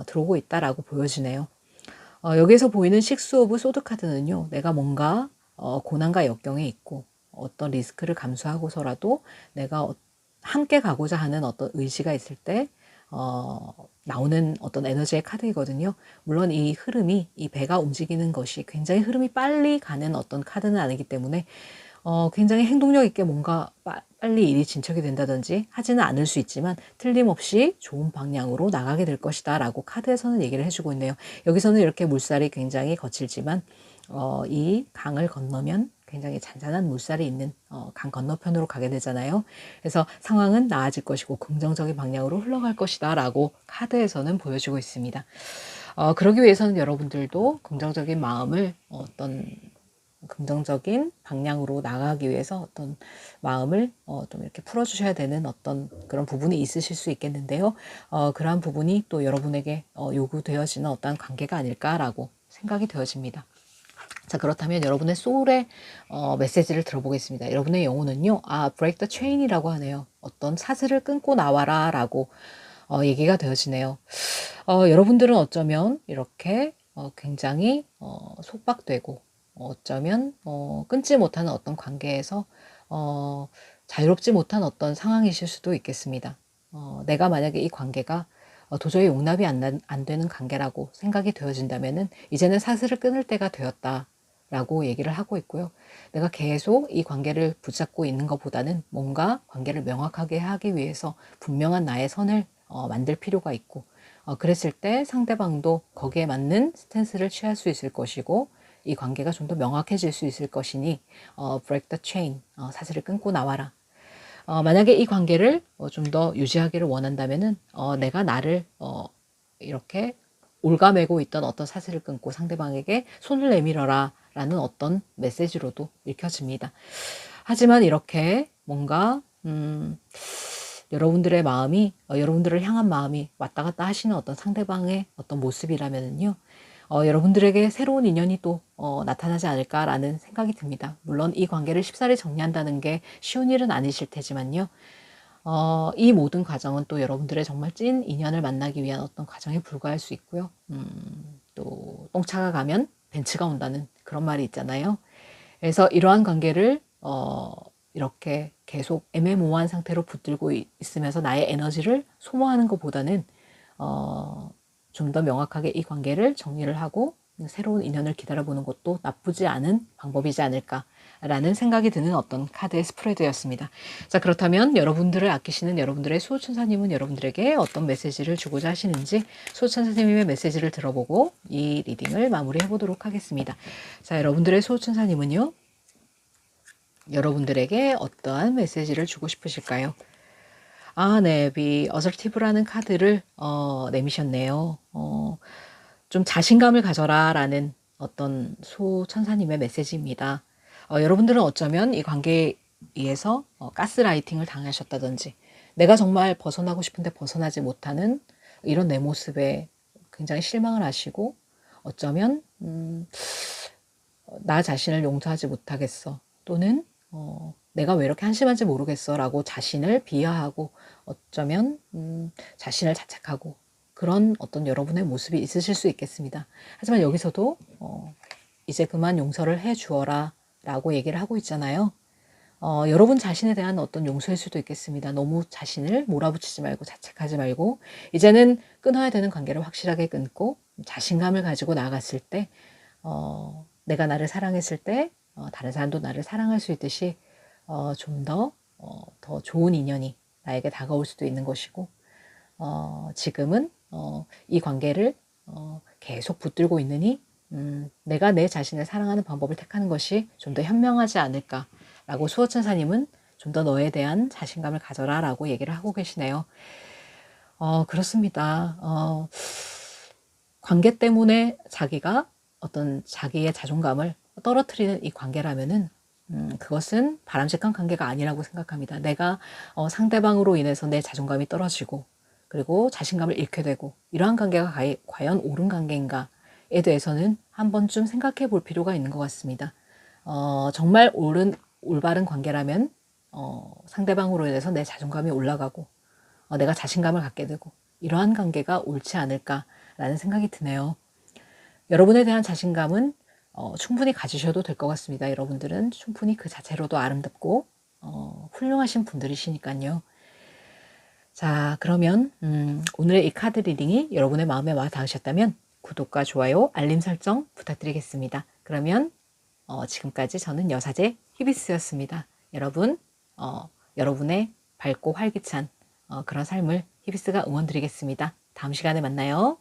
들어오고 있다라고 보여지네요. 여기서 보이는 식스 오브 소드 카드는요, 내가 뭔가 고난과 역경에 있고 어떤 리스크를 감수하고서라도 내가 함께 가고자 하는 어떤 의지가 있을 때 나오는 어떤 에너지의 카드이거든요. 물론 이 흐름이, 이 배가 움직이는 것이 굉장히 흐름이 빨리 가는 어떤 카드는 아니기 때문에 굉장히 행동력 있게 뭔가 빨리 일이 진척이 된다든지 하지는 않을 수 있지만 틀림없이 좋은 방향으로 나가게 될 것이다 라고 카드에서는 얘기를 해주고 있네요. 여기서는 이렇게 물살이 굉장히 거칠지만 이 강을 건너면 굉장히 잔잔한 물살이 있는 강 건너편으로 가게 되잖아요. 그래서 상황은 나아질 것이고 긍정적인 방향으로 흘러갈 것이다 라고 카드에서는 보여주고 있습니다. 그러기 위해서는 여러분들도 긍정적인 마음을 어떤 긍정적인 방향으로 나가기 위해서 어떤 마음을 좀 이렇게 풀어주셔야 되는 어떤 그런 부분이 있으실 수 있겠는데요. 그러한 부분이 또 여러분에게 요구되어지는 어떤 관계가 아닐까라고 생각이 되어집니다. 자, 그렇다면 여러분의 소울의 메시지를 들어보겠습니다. 여러분의 영혼은요, break the chain이라고 하네요. 어떤 사슬을 끊고 나와라 라고 얘기가 되어지네요. 여러분들은 어쩌면 이렇게 굉장히 속박되고 어쩌면 끊지 못하는 어떤 관계에서 자유롭지 못한 어떤 상황이실 수도 있겠습니다. 내가 만약에 이 관계가 도저히 용납이 안 되는 관계라고 생각이 되어진다면은 이제는 사슬을 끊을 때가 되었다라고 얘기를 하고 있고요. 내가 계속 이 관계를 붙잡고 있는 것보다는 뭔가 관계를 명확하게 하기 위해서 분명한 나의 선을 만들 필요가 있고, 그랬을 때 상대방도 거기에 맞는 스탠스를 취할 수 있을 것이고, 이 관계가 좀 더 명확해질 수 있을 것이니 break the chain, 사슬을 끊고 나와라. 만약에 이 관계를 좀 더 유지하기를 원한다면은 내가 나를 이렇게 올가매고 있던 어떤 사슬을 끊고 상대방에게 손을 내밀어라 라는 어떤 메시지로도 읽혀집니다. 하지만 이렇게 뭔가 여러분들의 마음이 여러분들을 향한 마음이 왔다 갔다 하시는 어떤 상대방의 어떤 모습이라면은요, 여러분들에게 새로운 인연이 또 나타나지 않을까라는 생각이 듭니다. 물론 이 관계를 쉽사리 정리한다는 게 쉬운 일은 아니실 테지만요. 이 모든 과정은 또 여러분들의 정말 찐 인연을 만나기 위한 어떤 과정에 불과할 수 있고요. 또 똥차가 가면 벤츠가 온다는 그런 말이 있잖아요. 그래서 이러한 관계를 이렇게 계속 애매모호한 상태로 붙들고 있으면서 나의 에너지를 소모하는 것보다는 좀 더 명확하게 이 관계를 정리를 하고 새로운 인연을 기다려보는 것도 나쁘지 않은 방법이지 않을까라는 생각이 드는 어떤 카드의 스프레드였습니다. 자, 그렇다면 여러분들을 아끼시는 여러분들의 수호천사님은 여러분들에게 어떤 메시지를 주고자 하시는지 수호천사님의 메시지를 들어보고 이 리딩을 마무리해 보도록 하겠습니다. 자, 여러분들의 수호천사님은요, 여러분들에게 어떠한 메시지를 주고 싶으실까요? 네, be assertive라는 카드를 내미셨네요. 좀 자신감을 가져라 라는 어떤 소천사님의 메시지입니다. 여러분들은 어쩌면 이 관계에서 가스라이팅을 당하셨다든지 내가 정말 벗어나고 싶은데 벗어나지 못하는 이런 내 모습에 굉장히 실망을 하시고 어쩌면 나 자신을 용서하지 못하겠어 또는 내가 왜 이렇게 한심한지 모르겠어 라고 자신을 비하하고 어쩌면 자신을 자책하고 그런 어떤 여러분의 모습이 있으실 수 있겠습니다. 하지만 여기서도 이제 그만 용서를 해 주어라 라고 얘기를 하고 있잖아요. 여러분 자신에 대한 어떤 용서일 수도 있겠습니다. 너무 자신을 몰아붙이지 말고 자책하지 말고 이제는 끊어야 되는 관계를 확실하게 끊고 자신감을 가지고 나아갔을 때 내가 나를 사랑했을 때 다른 사람도 나를 사랑할 수 있듯이 좀 더 좋은 인연이 나에게 다가올 수도 있는 것이고 지금은 이 관계를 계속 붙들고 있느니 내가 내 자신을 사랑하는 방법을 택하는 것이 좀 더 현명하지 않을까라고 수호천사님은 좀 더 너에 대한 자신감을 가져라 라고 얘기를 하고 계시네요. 그렇습니다. 관계 때문에 자기가 어떤 자기의 자존감을 떨어뜨리는 이 관계라면은 그것은 바람직한 관계가 아니라고 생각합니다. 내가 상대방으로 인해서 내 자존감이 떨어지고 그리고 자신감을 잃게 되고 이러한 관계가 과연 옳은 관계인가에 대해서는 한 번쯤 생각해 볼 필요가 있는 것 같습니다. 정말 올바른 관계라면 상대방으로 인해서 내 자존감이 올라가고 내가 자신감을 갖게 되고 이러한 관계가 옳지 않을까라는 생각이 드네요. 여러분에 대한 자신감은 충분히 가지셔도 될 것 같습니다. 여러분들은 충분히 그 자체로도 아름답고 훌륭하신 분들이시니까요. 자, 그러면 오늘의 이 카드 리딩이 여러분의 마음에 와 닿으셨다면 구독과 좋아요, 알림 설정 부탁드리겠습니다. 그러면 지금까지 저는 여사제 히비스였습니다. 여러분, 여러분의 밝고 활기찬 그런 삶을 히비스가 응원드리겠습니다. 다음 시간에 만나요.